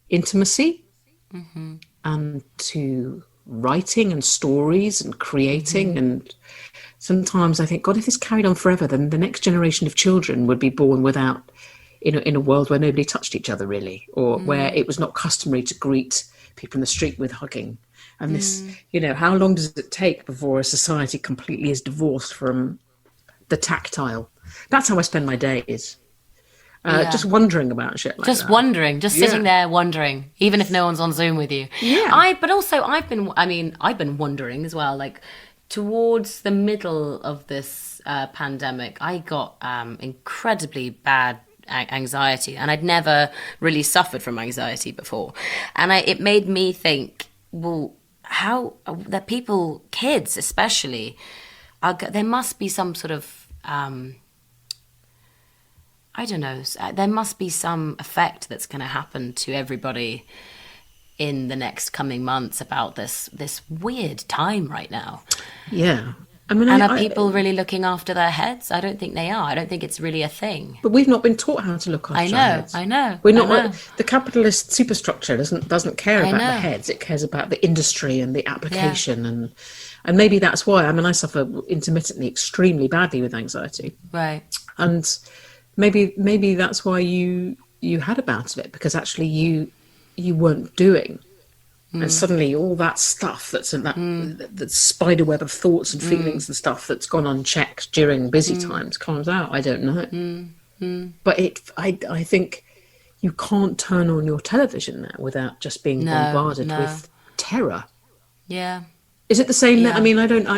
intimacy and to writing and stories and creating. And sometimes I think, God, if this carried on forever, then the next generation of children would be born without, in a world where nobody touched each other really, or where it was not customary to greet people in the street with hugging. And this, how long does it take before a society completely is divorced from the tactile? That's how I spend my days. Just wondering about shit like that. Wondering, sitting there wondering, even if no one's on Zoom with you. Yeah. I've been wondering as well, like, towards the middle of this pandemic, I got incredibly bad anxiety, and I'd never really suffered from anxiety before. And it made me think, well, how that people, kids especially, there must be some sort of I don't know, there must be some effect that's going to happen to everybody in the next coming months about this weird time right now. Yeah. I mean, are people really looking after their heads? I don't think they are. I don't think it's really a thing. But we've not been taught how to look after our heads. I know. We're not. The capitalist superstructure doesn't care about the heads. It cares about the industry and the application, and maybe that's why. I mean, I suffer intermittently extremely badly with anxiety. Right. And maybe that's why you had a bout of it, because actually you weren't doing. And suddenly all that stuff that's in that spider web of thoughts and feelings and stuff that's gone unchecked during busy times comes out. I don't know. But I think you can't turn on your television now without just being bombarded with terror. Yeah. Is it the same? Yeah. I mean, I never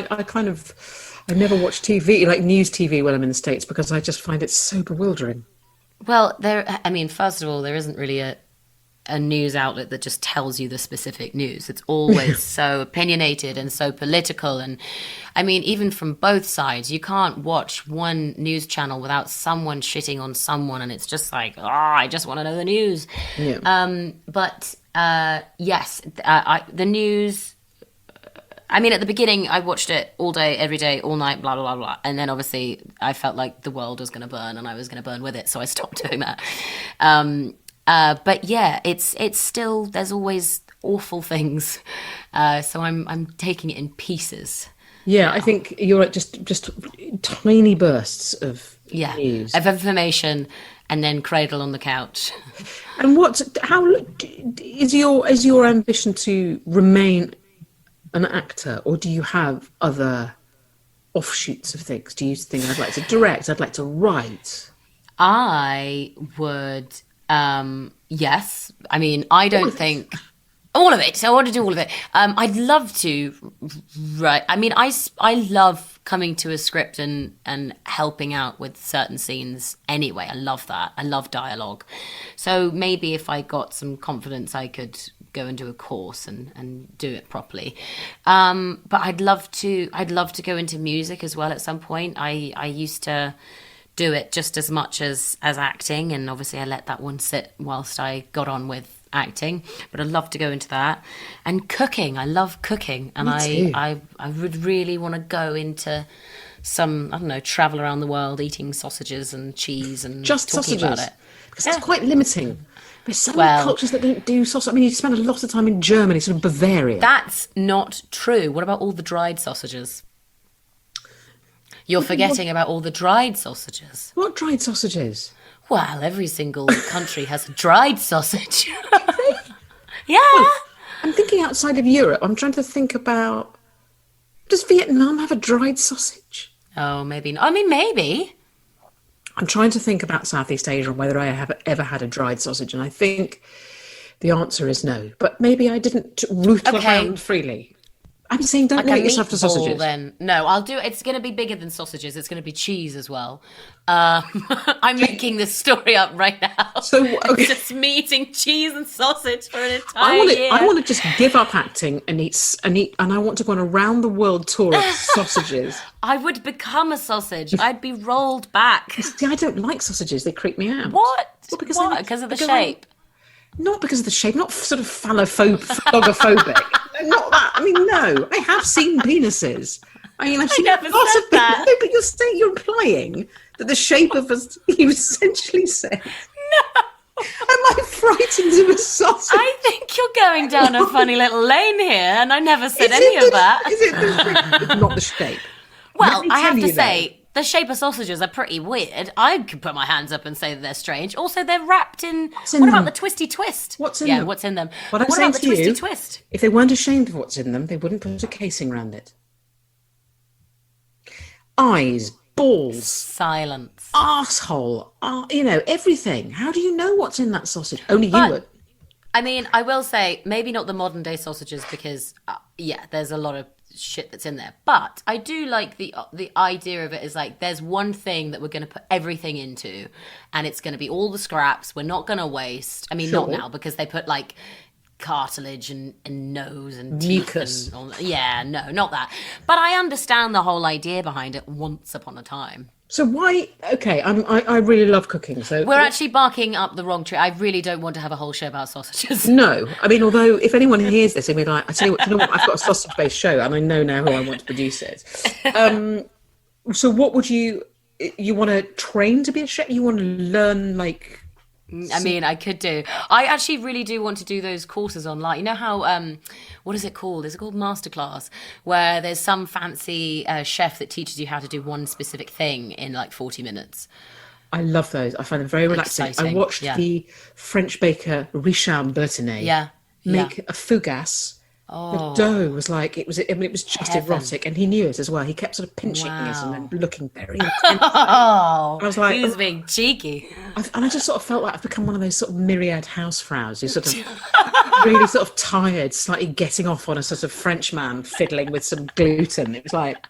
watch TV, like news TV, when I'm in the States, because I just find it so bewildering. Well, first of all, there isn't really a news outlet that just tells you the specific news. It's always so opinionated and so political. And I mean, even from both sides, you can't watch one news channel without someone shitting on someone. And it's just like, I just want to know the news. Yeah. Yes, the news, I mean, at the beginning, I watched it all day, every day, all night, blah, blah, blah, blah. And then obviously I felt like the world was going to burn and I was going to burn with it. So I stopped doing that. But yeah, it's still, there's always awful things. So I'm taking it in pieces. Yeah, now. I think you're right, just tiny bursts of news. Of information, and then cradle on the couch. And how is your ambition to remain an actor, or do you have other offshoots of things? Do you think, I'd like to direct, I'd like to write? I would... yes. I mean, I don't think all of it. So I want to do all of it. I'd love to write. I mean, I love coming to a script and helping out with certain scenes anyway. I love that. I love dialogue. So maybe if I got some confidence, I could go and do a course and do it properly. But I'd love to go into music as well at some point. I used to do it just as much as acting, and obviously I let that one sit whilst I got on with acting, but I'd love to go into that. And cooking, I love cooking, and Me too. I would really want to go into some, I don't know, travel around the world eating sausages and cheese and Just talking sausages. about it. Because it's quite limiting. There's so many cultures that don't do sausage. I mean, you spend a lot of time in Germany, sort of Bavaria. That's not true. What about all the dried sausages? You're forgetting about all the dried sausages. What dried sausages? Well, every single country has a dried sausage. Yeah. I'm thinking outside of Europe. I'm trying to think about... Does Vietnam have a dried sausage? Oh, maybe not. I mean, maybe. I'm trying to think about Southeast Asia and whether I have ever had a dried sausage, and I think the answer is no. But maybe I didn't root around freely. I'm saying don't limit yourself to sausages. Then no, I'll do. It's going to be bigger than sausages. It's going to be cheese as well. I'm making this story up right now. So okay. Just me eating cheese and sausage for an entire year. I want to just give up acting and eat, and I want to go on a round the world tour of sausages. I would become a sausage. I'd be rolled back. See, I don't like sausages. They creep me out. What? Well, Because of the shape? Not because of the shape. Not sort of phallophobic. Not that. I mean, no. I have seen penises. I mean, I've seen never lots said of that. No, but you're implying that the shape of us. You essentially said. No. Am I frightened of a sausage? I think you're going down a funny little lane here, and I never said Is any it of that. Is it the shape? It's not the shape. Well, Let me I have tell to you, say, the shape of sausages are pretty weird. I could put my hands up and say that they're strange. Also, they're wrapped in... in What about them? the twisty twist? What's in Yeah, them? what's in them? What I'm What saying about the to twisty you, twist? If they weren't ashamed of what's in them, they wouldn't put a casing around it. Eyes, balls, Silence. arsehole, everything. How do you know what's in that sausage? Only you But- would. I mean, I will say, maybe not the modern day sausages because, there's a lot of shit that's in there. But I do like the idea of it is like, there's one thing that we're going to put everything into, and it's going to be all the scraps. We're not going to waste. I mean, not Sure. now because they put like cartilage and nose and teeth Mucus. and all, yeah, no, not that. But I understand the whole idea behind it once upon a time. So why? Okay, I really love cooking. So We're actually barking up the wrong tree. I really don't want to have a whole show about sausages. no. I mean, although if anyone hears this, they'll be like, I tell you what, I've got a sausage-based show, and I know now who I want to produce it. So what would you want to train to be a chef? You want to learn like? I mean, I could do. I actually really do want to do those courses online. You know how, what is it called? Is it called Masterclass? Where there's some fancy chef that teaches you how to do one specific thing in like 40 minutes. I love those. I find them very relaxing. Exciting, I watched yeah. the French baker Richard Bertinet make a fougasse. The dough was like, it was just Heaven. erotic, and he knew it as well. He kept sort of pinching it and then looking very intense. Oh, I was like, he was being cheeky. and I just sort of felt like I've become one of those sort of myriad housefrows who's sort of really sort of tired, slightly getting off on a sort of French man fiddling with some gluten. It was like,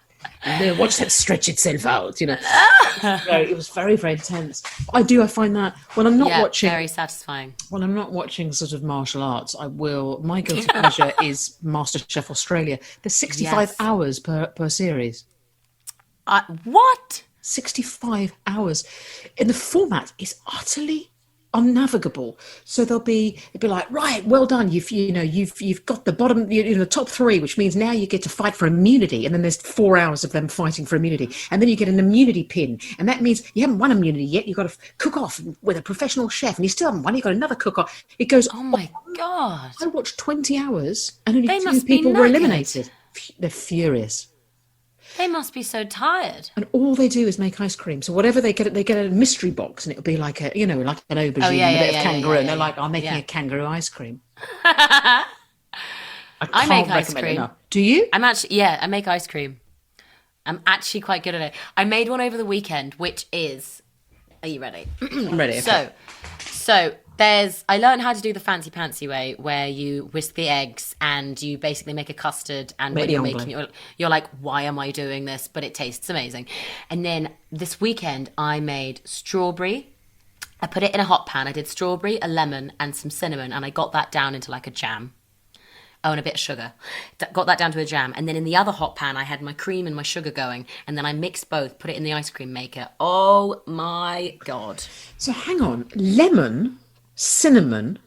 watch that stretch itself out, it was very, very intense. I find that when I'm not watching, very satisfying. when I'm not watching sort of martial arts, my guilty pleasure is MasterChef Australia. There's 65 Yes. hours per series. What? 65 hours. And the format is utterly unnavigable. So it'd be like, right, well done. You've got the bottom, the top three, which means now you get to fight for immunity. And then there's 4 hours of them fighting for immunity. And then you get an immunity pin. And that means you haven't won immunity yet. You've got to cook off with a professional chef, and you still haven't won. You've got another cook off. It goes, Oh my God. I watched 20 hours and only They 2 must be people were knackered. eliminated. They're furious. They must be so tired. And all they do is make ice cream. So whatever they get a mystery box, and it'll be like like an aubergine with a bit of kangaroo. And they're like, I'm making a kangaroo ice cream. I make can't ice recommend it cream. enough. Do you? I make ice cream. I'm actually quite good at it. I made one over the weekend, which is, are you ready? I'm ready. Okay. So I learned how to do the fancy pantsy way, where you whisk the eggs and you basically make a custard. And Make when the you're omelette. making it, you're like, why am I doing this? But it tastes amazing. And then this weekend, I made strawberry. I put it in a hot pan. I did strawberry, a lemon, and some cinnamon, and I got that down into like a jam. Oh, and a bit of sugar. Got that down to a jam. And then in the other hot pan, I had my cream and my sugar going. And then I mixed both, put it in the ice cream maker. Oh my God. So hang on. Lemon, cinnamon,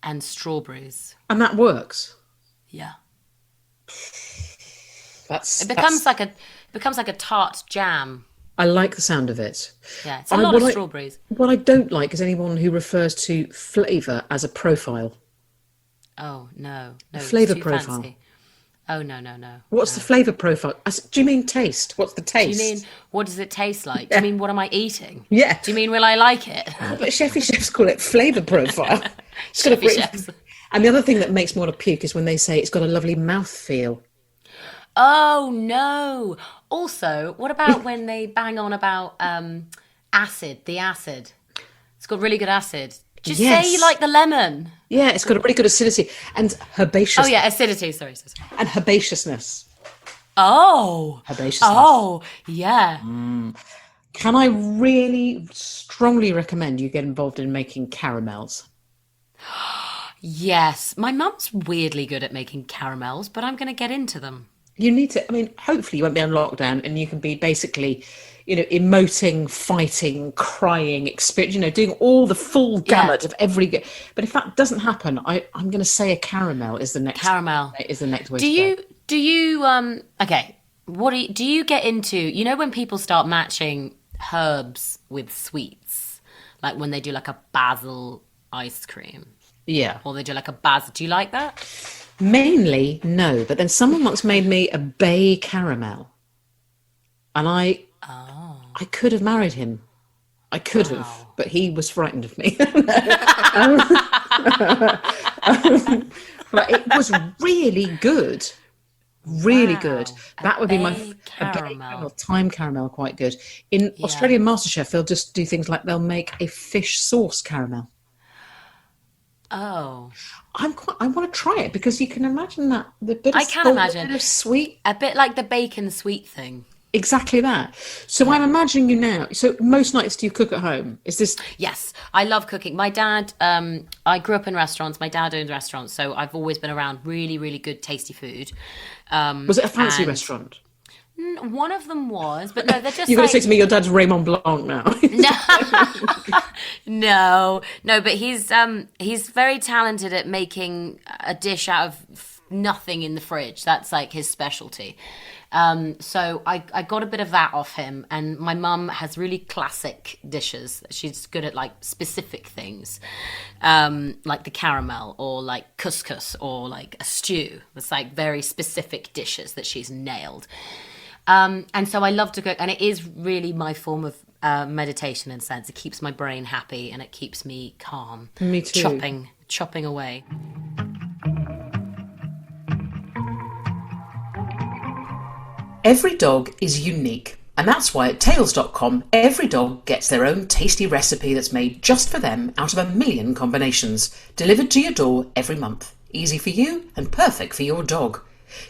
and strawberries. And that works. Yeah. It becomes like a tart jam. I like the sound of it. Yeah, it's a lot of strawberries. What I don't like is anyone who refers to flavour as a profile. Oh, no. Flavour profile. Fancy. Oh, no. What's the flavour profile? Do you mean taste? What's the taste? Do you mean, what does it taste like? Do you mean, what am I eating? Yeah. Do you mean, will I like it? But Chefy chefs call it flavour profile. Chefs. And the other thing that makes me want to puke is when they say it's got a lovely mouth feel. Oh, no. Also, what about when they bang on about acid, the acid? It's got really good acid. Just say you like the lemon. Yeah, it's got a really good acidity and herbaceousness. Oh, yeah, acidity. Sorry. And herbaceousness. Oh. Herbaceousness. Oh, yeah. Can I really strongly recommend you get involved in making caramels? Yes. My mum's weirdly good at making caramels, but I'm going to get into them. You need to, hopefully you won't be on lockdown and you can be basically, emoting, fighting, crying, experience, doing all the full gamut of every. But if that doesn't happen, I'm going to say a caramel is the next. Caramel is the next way. Do you okay? Do you get into? When people start matching herbs with sweets, like when they do like a basil ice cream. Yeah. Or they do like a basil. Do you like that? Mainly, no. But then someone once made me a bay caramel. And I could have married him. I could have, but he was frightened of me. But it was really good. Really good. That would be my caramel. Thyme caramel, quite good. In Australian MasterChef, they'll just do things like they'll make a fish sauce caramel. Oh, I want to try it because you can imagine that the bit of I can imagine a bit of sweet, a bit like the bacon sweet thing. Exactly that. So I'm imagining you now. So most nights do you cook at home? Is this? Yes, I love cooking. My dad, I grew up in restaurants. My dad owned restaurants, so I've always been around really, really good, tasty food. Was it a fancy restaurant? One of them was, but no, they're just. You're going to say to me, your dad's Raymond Blanc now. No, but he's very talented at making a dish out of nothing in the fridge. That's like his specialty. So I got a bit of that off him, and my mum has really classic dishes. She's good at like specific things, like the caramel or like couscous or like a stew. It's like very specific dishes that she's nailed. And so I love to cook, and it is really my form of meditation in a sense. It keeps my brain happy and it keeps me calm. Me too. Chopping away. Every dog is unique, and that's why at Tails.com, every dog gets their own tasty recipe that's made just for them out of 1 million combinations, delivered to your door every month. Easy for you and perfect for your dog.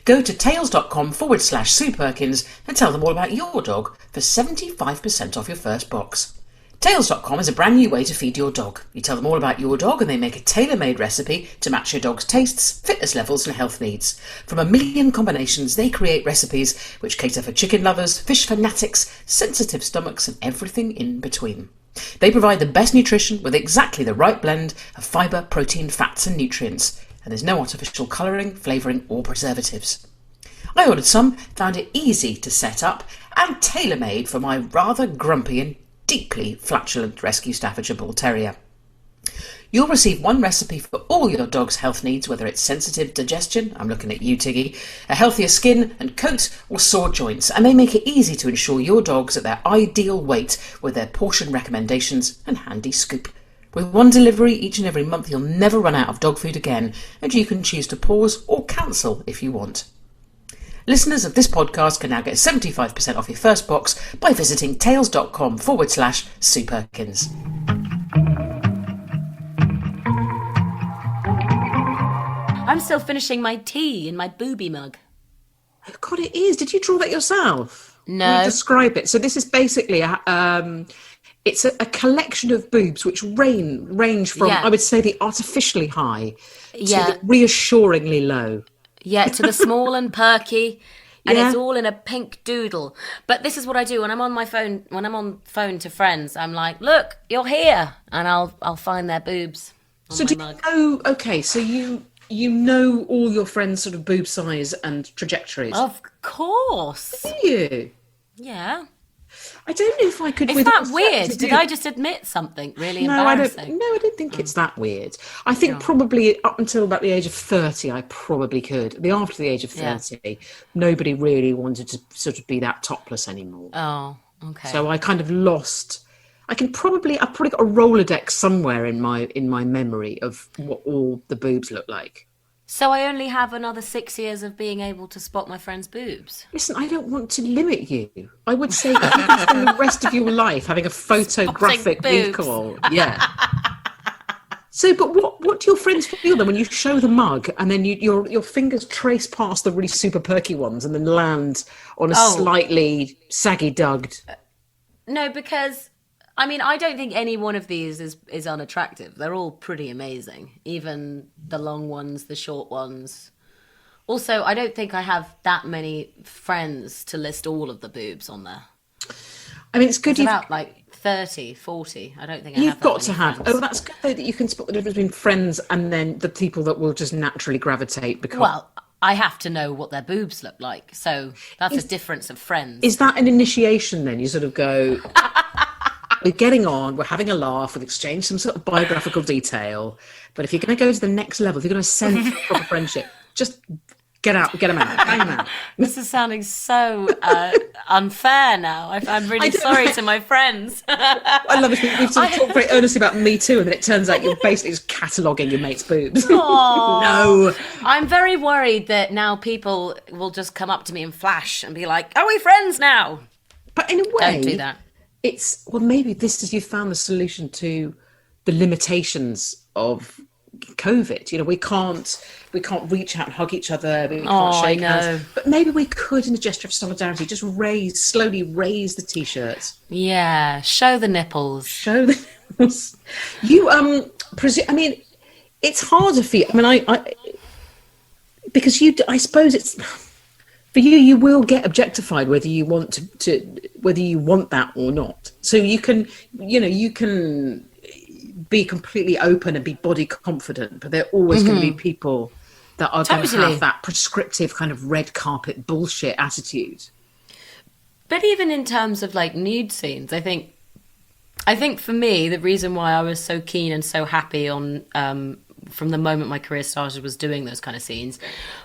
Go to tails.com/Sue Perkins and tell them all about your dog for 75% off your first box. Tails.com is a brand new way to feed your dog. You tell them all about your dog and they make a tailor-made recipe to match your dog's tastes, fitness levels and health needs. From 1 million combinations, they create recipes which cater for chicken lovers, fish fanatics, sensitive stomachs and everything in between. They provide the best nutrition with exactly the right blend of fibre, protein, fats and nutrients. And there's no artificial colouring, flavouring or preservatives. I ordered some, found it easy to set up and tailor-made for my rather grumpy and deeply flatulent rescue Staffordshire Bull Terrier. You'll receive one recipe for all your dog's health needs, whether it's sensitive digestion, I'm looking at you Tiggy, a healthier skin and coat or sore joints, and they make it easy to ensure your dog's at their ideal weight with their portion recommendations and handy scoop. With one delivery each and every month, you'll never run out of dog food again, and you can choose to pause or cancel if you want. Listeners of this podcast can now get 75% off your first box by visiting tails.com/Sue Perkins. I'm still finishing my tea in my booby mug. Oh, God, it is. Did you draw that yourself? No. Can you describe it? So this is basically it's a collection of boobs which range from, I would say, the artificially high to the reassuringly low. Yeah, to the small and perky, and it's all in a pink doodle. But this is what I do when I'm on my phone. When I'm on phone to friends, I'm like, "Look, you're here," and I'll find their boobs. on So my do mug. you know, okay, so you know all your friends' sort of boob size and trajectories. Of course. Do you? Yeah. I don't know if I could. Is with that all weird? certainty Did do- I just admit something really No, I don't. embarrassing? No, I don't think it's that weird. I think Oh. probably up until about the age of 30, I probably could. After the age of Yeah. 30, nobody really wanted to sort of be that topless anymore. Oh, okay. So I kind of lost. I've probably got a Rolodex somewhere in my memory of what all the boobs look like. So I only have another 6 years of being able to spot my friend's boobs. Listen, I don't want to limit you. I would say if you can spend the rest of your life having a photographic boobs. recall. Yeah. So, but what do your friends feel then when you show the mug and then your fingers trace past the really super perky ones and then land on a slightly saggy dugged? No, because I mean, I don't think any one of these is unattractive. They're all pretty amazing, even the long ones, the short ones. Also, I don't think I have that many friends to list all of the boobs on there. I mean, it's good. It's about like 30, 40. I don't think I have You've that got many to have. friends. Oh, that's good though, that you can spot the difference between friends and then the people that will just naturally gravitate because. Well, I have to know what their boobs look like. So that's a difference of friends. Is that an initiation then? You sort of go, we're getting on, we're having a laugh, we've exchanged some sort of biographical detail. But if you're going to go to the next level, if you're going to ascend to proper friendship, just get them out, hang them out. This is sounding so unfair now. I'm really sorry to my friends. I love it. We've sort of talked very earnestly about Me Too, and then it turns out you're basically just cataloguing your mate's boobs. No. I'm very worried that now people will just come up to me and flash and be like, "Are we friends now?" But in a way, Don't do that. It's, well, maybe this is, you found the solution to the limitations of COVID. You know, we can't reach out and hug each other. We can't shake hands. But maybe we could, in a gesture of solidarity, just slowly raise the t-shirts. Yeah, show the nipples. Show the nipples. You I mean, it's harder for you. I mean, I because I suppose it's for you. You will get objectified whether you want whether you want that or not. So you can be completely open and be body confident, but there are always going to be people that are going to have that prescriptive kind of red carpet bullshit attitude. But even in terms of like nude scenes, I think for me, the reason why I was so keen and so happy on from the moment my career started was doing those kind of scenes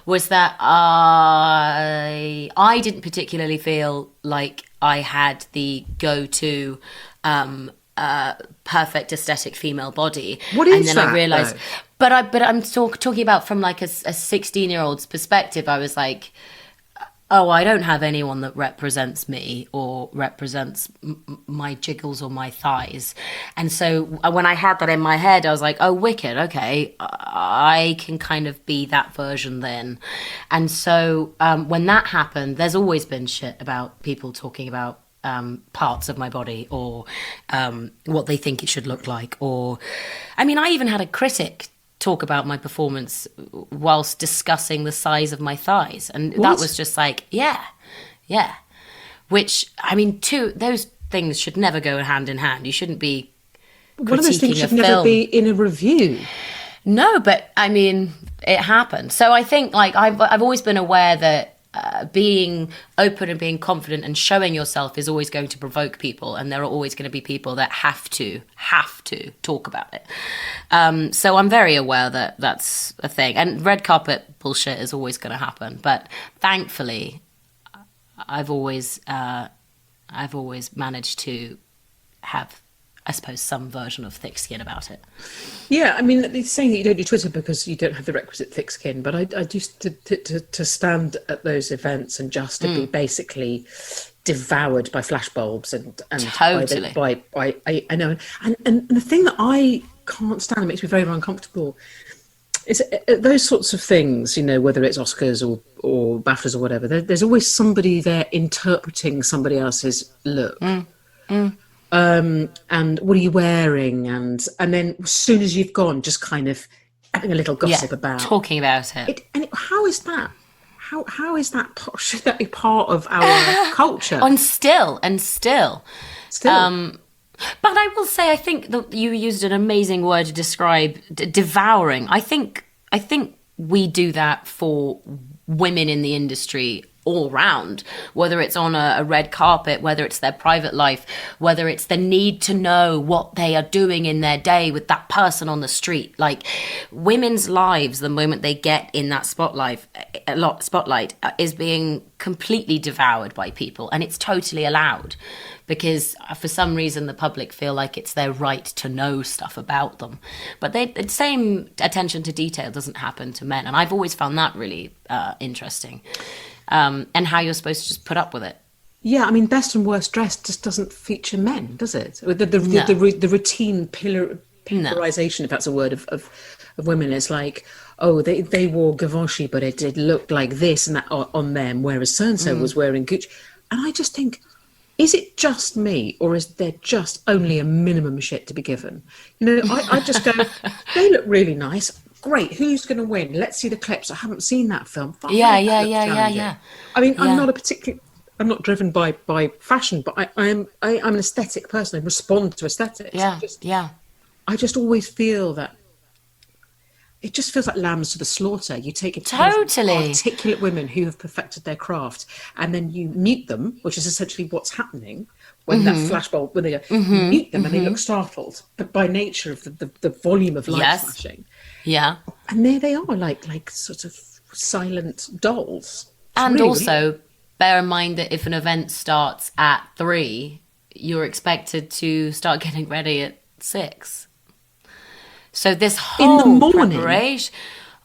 was that I didn't particularly feel like I had the go-to perfect aesthetic female body. What is and then that, I realized though? but I'm talking about from like a 16-year-old's perspective. I was like, oh, I don't have anyone that represents me or represents my jiggles or my thighs. And so when I had that in my head, I was like, oh, wicked, okay, I can kind of be that version then. And so when that happened, there's always been shit about people talking about parts of my body or what they think it should look like. Or, I mean, I even had a critic talk about my performance whilst discussing the size of my thighs, and that was just like, yeah, which, I mean, those things should never go hand in hand. You shouldn't be critiquing One of those things should a never film. be in a review. No, but I mean, it happened. So I think like I've always been aware that being open and being confident and showing yourself is always going to provoke people, and there are always going to be people that have to talk about it. So I'm very aware that that's a thing, and red carpet bullshit is always going to happen. But thankfully, I've always managed to have, I suppose, some version of thick skin about it. Yeah, I mean, it's saying that you don't do Twitter because you don't have the requisite thick skin, but I used to stand at those events and just to be basically devoured by flashbulbs and Totally. I know, and the thing that I can't stand, it makes me very, very uncomfortable, is those sorts of things, you know, whether it's Oscars or BAFTAs or whatever, there's always somebody there interpreting somebody else's look. And what are you wearing? And then as soon as you've gone, just kind of having a little gossip about talking about it. How is that? How is that? Should that be part of our culture? And still. But I will say, I think that you used an amazing word to describe devouring. I think we do that for women in the industry all round, whether it's on a red carpet, whether it's their private life, whether it's the need to know what they are doing in their day with that person on the street. Like, women's lives, the moment they get in that spotlight is being completely devoured by people, and it's totally allowed, because for some reason the public feel like it's their right to know stuff about them. But the same attention to detail doesn't happen to men, and I've always found that really interesting. And how you're supposed to just put up with it. Yeah, I mean, Best and Worst Dressed just doesn't feature men, does it? The routine pillarization, if that's a word, of women is like, oh, they wore Givenchy, but it did look like this and that on them, whereas so-and-so was wearing Gucci. And I just think, is it just me, or is there just only a minimum shit to be given? You know, I just go, they look really nice. Great, who's going to win? Let's see the clips. I haven't seen that film. Yeah. I mean, I'm not driven by fashion, but I'm an aesthetic person. I respond to aesthetics. I just always feel that it just feels like lambs to the slaughter. You take a team of articulate women who have perfected their craft, and then you mute them, which is essentially what's happening when that flashbulb, when they you mute them and they look startled, but by nature of the volume of light flashing. Yeah. And there they are, like sort of silent dolls. And really also, weird. bear in mind that if an event starts at 3, you're expected to start getting ready at 6. So this whole in the morning preparation.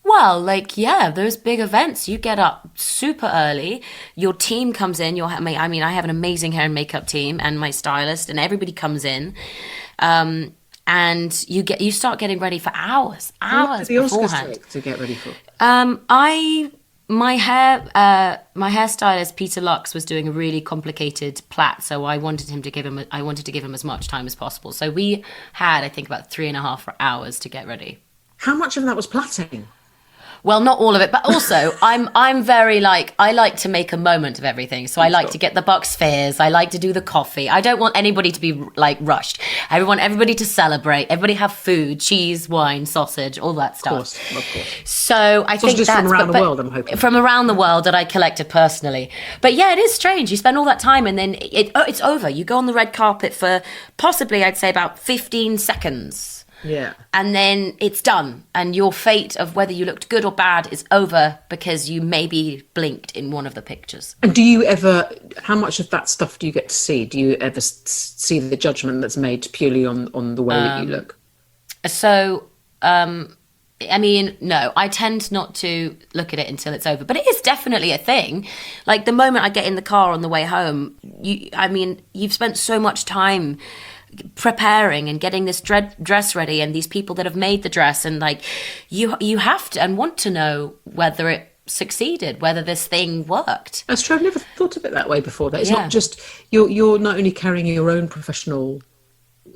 Well, those big events, you get up super early, your team comes in, I have an amazing hair and makeup team, and my stylist, and everybody comes in, and you start getting ready for hours What did the beforehand. Oscars take to get ready for? My hairstylist Peter Lux was doing a really complicated plait, so I wanted to give him as much time as possible. So we had, I think, about 3.5 hours to get ready. How much of that was plaiting? Well, not all of it, but also I'm very I like to make a moment of everything. So I like to get the box fairs. I like to do the coffee. I don't want anybody to be rushed. I want everybody to celebrate. Everybody have food, cheese, wine, sausage, all that stuff. Of course. So I think just that's from around the world, I'm hoping. From around the world that I collected personally. But yeah, it is strange. You spend all that time and then it's over. You go on the red carpet for possibly, I'd say, about 15 seconds. Yeah. And then it's done. And your fate of whether you looked good or bad is over because you maybe blinked in one of the pictures. And do you ever, how much of that stuff do you get to see? Do you ever see the judgment that's made purely on the way that you look? So, no, I tend not to look at it until it's over. But it is definitely a thing. Like the moment I get in the car on the way home, you've spent so much time preparing and getting this dress ready, and these people that have made the dress, and you have to and want to know whether it succeeded, whether this thing worked. That's true. I've never thought of it that way before. That it's not just you're not only carrying your own professional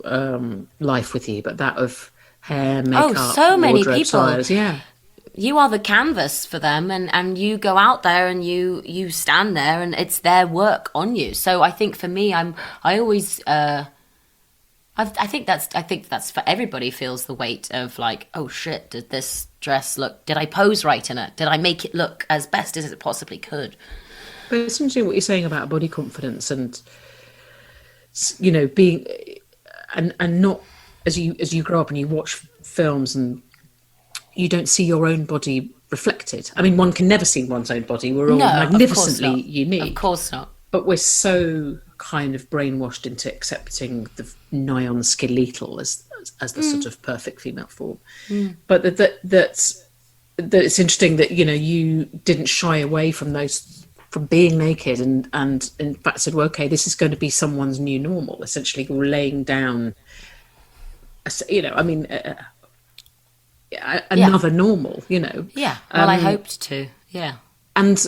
life with you, but that of hair, makeup, so many wardrobe, people. size. Yeah. You are the canvas for them, and you go out there and you stand there, and it's their work on you. So I think for me, I think that's for everybody, feels the weight of oh shit, did this dress did I pose right in it? Did I make it look as best as it possibly could? But it's interesting what you're saying about body confidence and, being, and not, as you grow up and you watch films and you don't see your own body reflected. I mean, one can never see one's own body. We're all magnificently unique. Of course not. But we're so kind of brainwashed into accepting the nigh on skeletal as the sort of perfect female form. But that it's interesting that you didn't shy away from being naked and in fact said, well, okay, this is going to be someone's new normal. Essentially, you're laying down, another normal. Yeah. Well, I hoped to. Yeah. And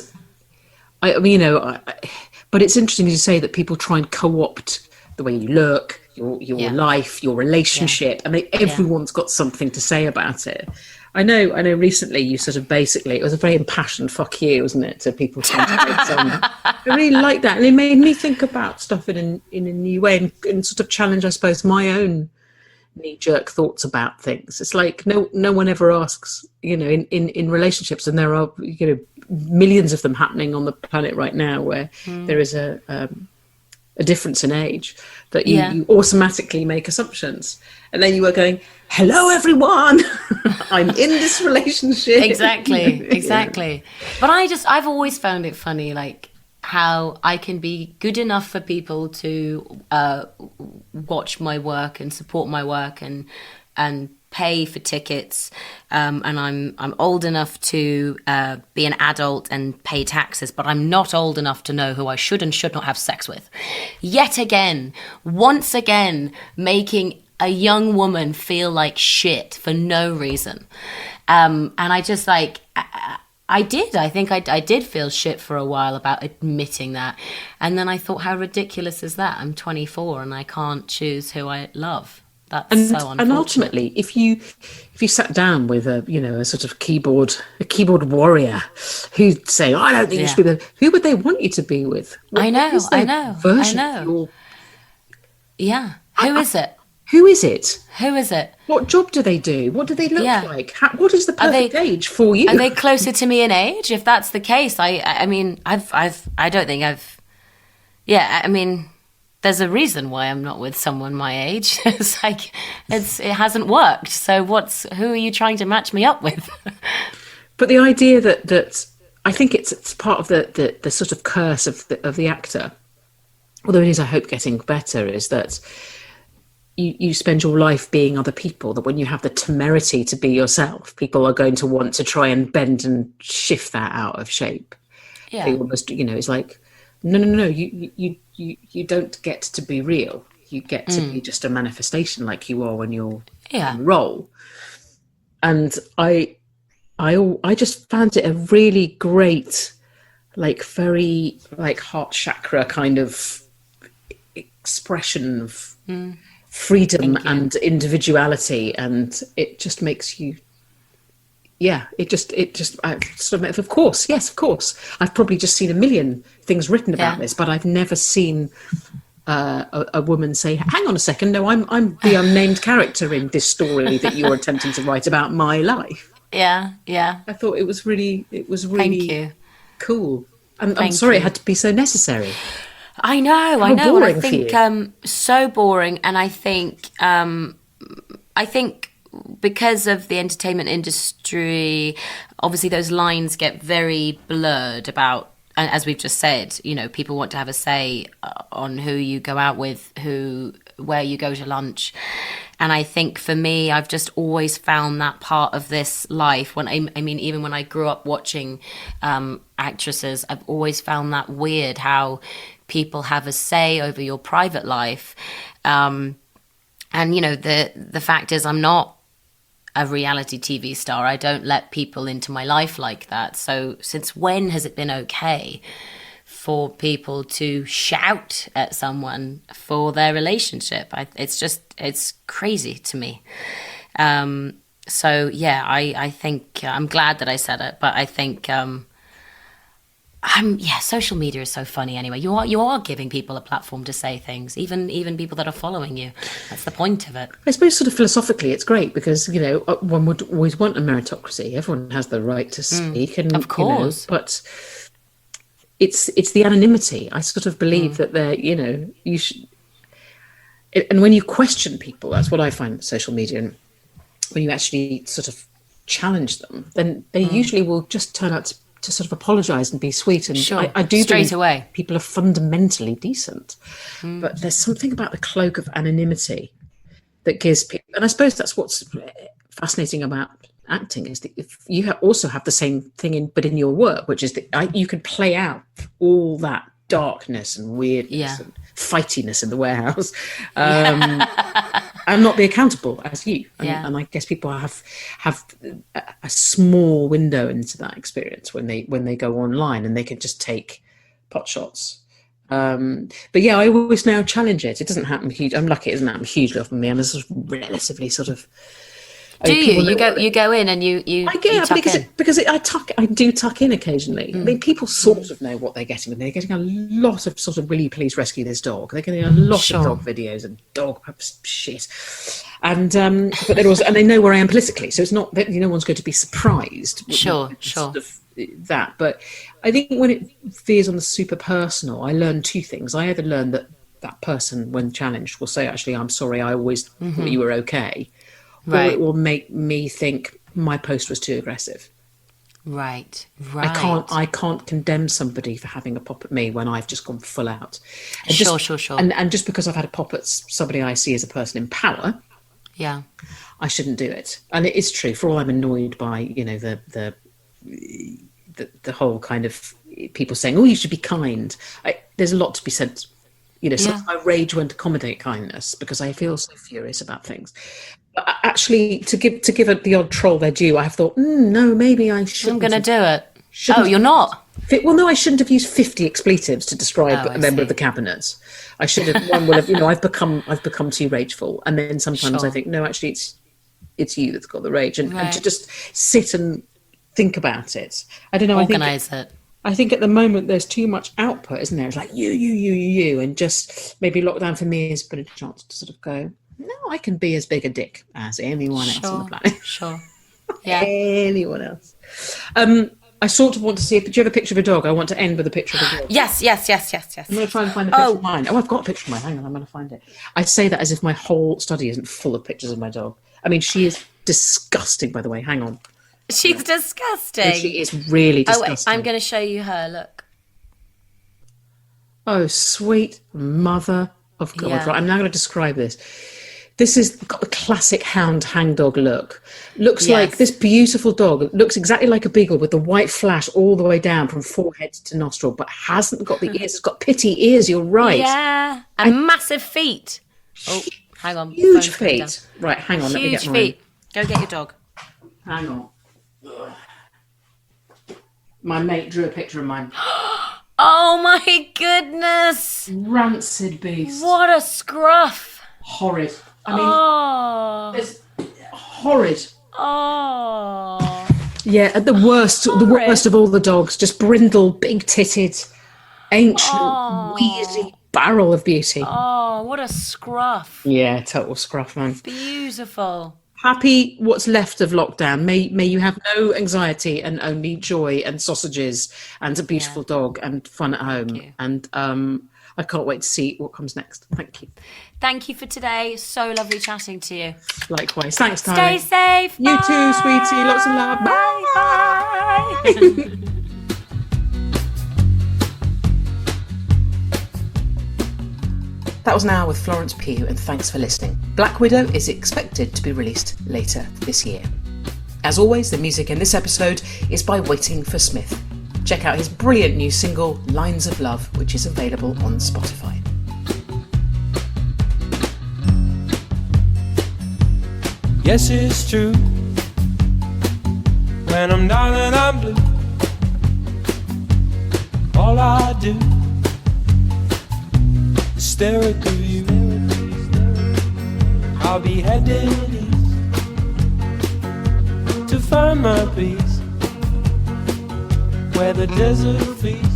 but it's interesting as you say that people try and co-opt the way you look, your life, your relationship, and everyone's got something to say about it. I know. Recently, you sort of basically, it was a very impassioned "fuck you," wasn't it, to people? I really liked that, and it made me think about stuff in a new way, and sort of challenge, I suppose, my own knee-jerk thoughts about things. It's like no one ever asks, in relationships, and there are millions of them happening on the planet right now, where there is a difference in age, that you automatically make assumptions, and then you are going, hello everyone, I'm in this relationship. Exactly. But I've always found it funny, like how I can be good enough for people to watch my work and support my work and pay for tickets, and I'm old enough to be an adult and pay taxes, but I'm not old enough to know who I should and should not have sex with. Once again, making a young woman feel like shit for no reason. And I just I think I did feel shit for a while about admitting that. And then I thought, how ridiculous is that? I'm 24 and I can't choose who I love. That's so unfortunate. And ultimately, if you sat down with a sort of keyboard warrior who'd say, I don't think you should be there, who would they want you to be with? I know. Yeah. Who is it? Who is it? Who is it? What job do they do? What do they look like? What is the perfect age for you? Are they closer to me in age? If that's the case, I mean, there's a reason why I'm not with someone my age. It's like, it hasn't worked. So who are you trying to match me up with? But the idea that I think it's part of the sort of curse of the actor, although it is, I hope, getting better, is that you spend your life being other people, that when you have the temerity to be yourself, people are going to want to try and bend and shift that out of shape. Yeah. They almost, it's like, no, you don't get to be real. You get to be just a manifestation like you are when you're in role. And I just found it a really great, like very like heart chakra kind of expression of freedom and individuality, and it just makes you of course, yes, of course, I've probably just seen a million things written about this, but I've never seen a woman say, hang on a second, no, I'm the unnamed character in this story that you're attempting to write about my life. I thought it was really cool, and I'm sorry it had to be so necessary. I know. And I think so boring. And I think because of the entertainment industry, obviously those lines get very blurred about, as we've just said, people want to have a say on who you go out with, where you go to lunch. And I think for me, I've just always found that part of this life, even when I grew up watching actresses, I've always found that weird how people have a say over your private life. And the fact is, I'm not a reality TV star. I don't let people into my life like that. So since when has it been okay for people to shout at someone for their relationship? It's crazy to me. I think I'm glad that I said it, but I think social media is so funny anyway. You are giving people a platform to say things, even people that are following you. That's the point of it. I suppose sort of philosophically it's great because, one would always want a meritocracy. Everyone has the right to speak. And of course. But it's the anonymity. I sort of believe that you should... And when you question people, that's what I find with social media. And when you actually sort of challenge them, then they usually will just turn out to sort of apologise and be sweet. And sure. I do straight away. People are fundamentally decent. But there's something about the cloak of anonymity that gives people... And I suppose that's what's fascinating about acting, is that if you also have the same thing in your work, which is that you can play out all that darkness and weirdness and fightiness in the warehouse and not be accountable as you. And I guess people have a small window into that experience when they go online, and they can just take pot shots. But I always now challenge it. It doesn't happen huge. I'm lucky it doesn't happen hugely often for me. I'm a sort of relatively sort of Do you? You go in and you I get you tuck in. I do tuck in occasionally. I mean, people sort of know what they're getting, and they're getting a lot of sort of "Will you please rescue this dog?" They're getting a lot of dog videos and dog shit, and but they know where I am politically, so it's not that no one's going to be surprised. Sure. Sort of that, but I think when it veers on the super personal, I learn two things. I either learn that person, when challenged, will say, "Actually, I'm sorry, I always thought you were okay." Or it will make me think my post was too aggressive. Right. I can't condemn somebody for having a pop at me when I've just gone full out. And Sure. And just because I've had a pop at somebody I see as a person in power, Yeah. I shouldn't do it. And it is true. For all I'm annoyed by, the whole kind of people saying, "Oh, you should be kind." There's a lot to be said. Sometimes my rage won't accommodate kindness because I feel so furious about things. But actually, to give the odd troll their due, I have thought, no, maybe I shouldn't. I'm going to do it. Oh, you're not? Well, no, I shouldn't have used 50 expletives to describe a member of the cabinet. I should have. One will have. I've become too rageful, and then sometimes I think, no, actually, it's you that's got the rage, and to just sit and think about it. I don't know. Organise it. I think at the moment there's too much output, isn't there? It's like you, and just maybe lockdown for me has been a chance to sort of go, no, I can be as big a dick as anyone else on the planet. Sure. Yeah. Anyone else. I sort of want to see do you have a picture of a dog? I want to end with a picture of a dog. Yes. I'm going to try and find a picture of mine. Oh, I've got a picture of mine. Hang on, I'm going to find it. I say that as if my whole study isn't full of pictures of my dog. I mean, she is disgusting, by the way. Hang on. She's disgusting. No, she is really disgusting. Oh, wait, I'm going to show you her. Look. Oh, sweet mother of God. Yeah. Right, I'm now going to describe this. This has got the classic hangdog look. Looks like this beautiful dog. Looks exactly like a beagle with the white flash all the way down from forehead to nostril, but hasn't got the ears. It's got pitty ears, you're right. Yeah, and massive feet. Oh, hang on. Huge feet. Right, hang on. Let me get mine. Huge feet. Go get your dog. Hang on. Ugh. My mate drew a picture of mine. Oh my goodness. Rancid beast. What a scruff. Horrid. I mean, it's horrid. Oh. Yeah, the worst of all the dogs. Just brindle, big-titted, ancient, wheezy barrel of beauty. Oh, what a scruff. Yeah, total scruff, man. Beautiful. Happy what's left of lockdown. May you have no anxiety and only joy and sausages and a beautiful dog and fun at home. And I can't wait to see what comes next. Thank you. Thank you for today. So lovely chatting to you. Likewise. Thanks, Ty. Stay safe. You Bye. too, sweetie. Lots of love. Bye. That was Now with Florence Pugh, and thanks for listening. Black Widow is expected to be released later this year. As always, the music in this episode is by Waiting for Smith. Check out his brilliant new single, Lines of Love, which is available on Spotify. Yes, it's true. When I'm down and I'm blue, all I do is stare at the view. I'll be heading east to find my peace, where the desert feeds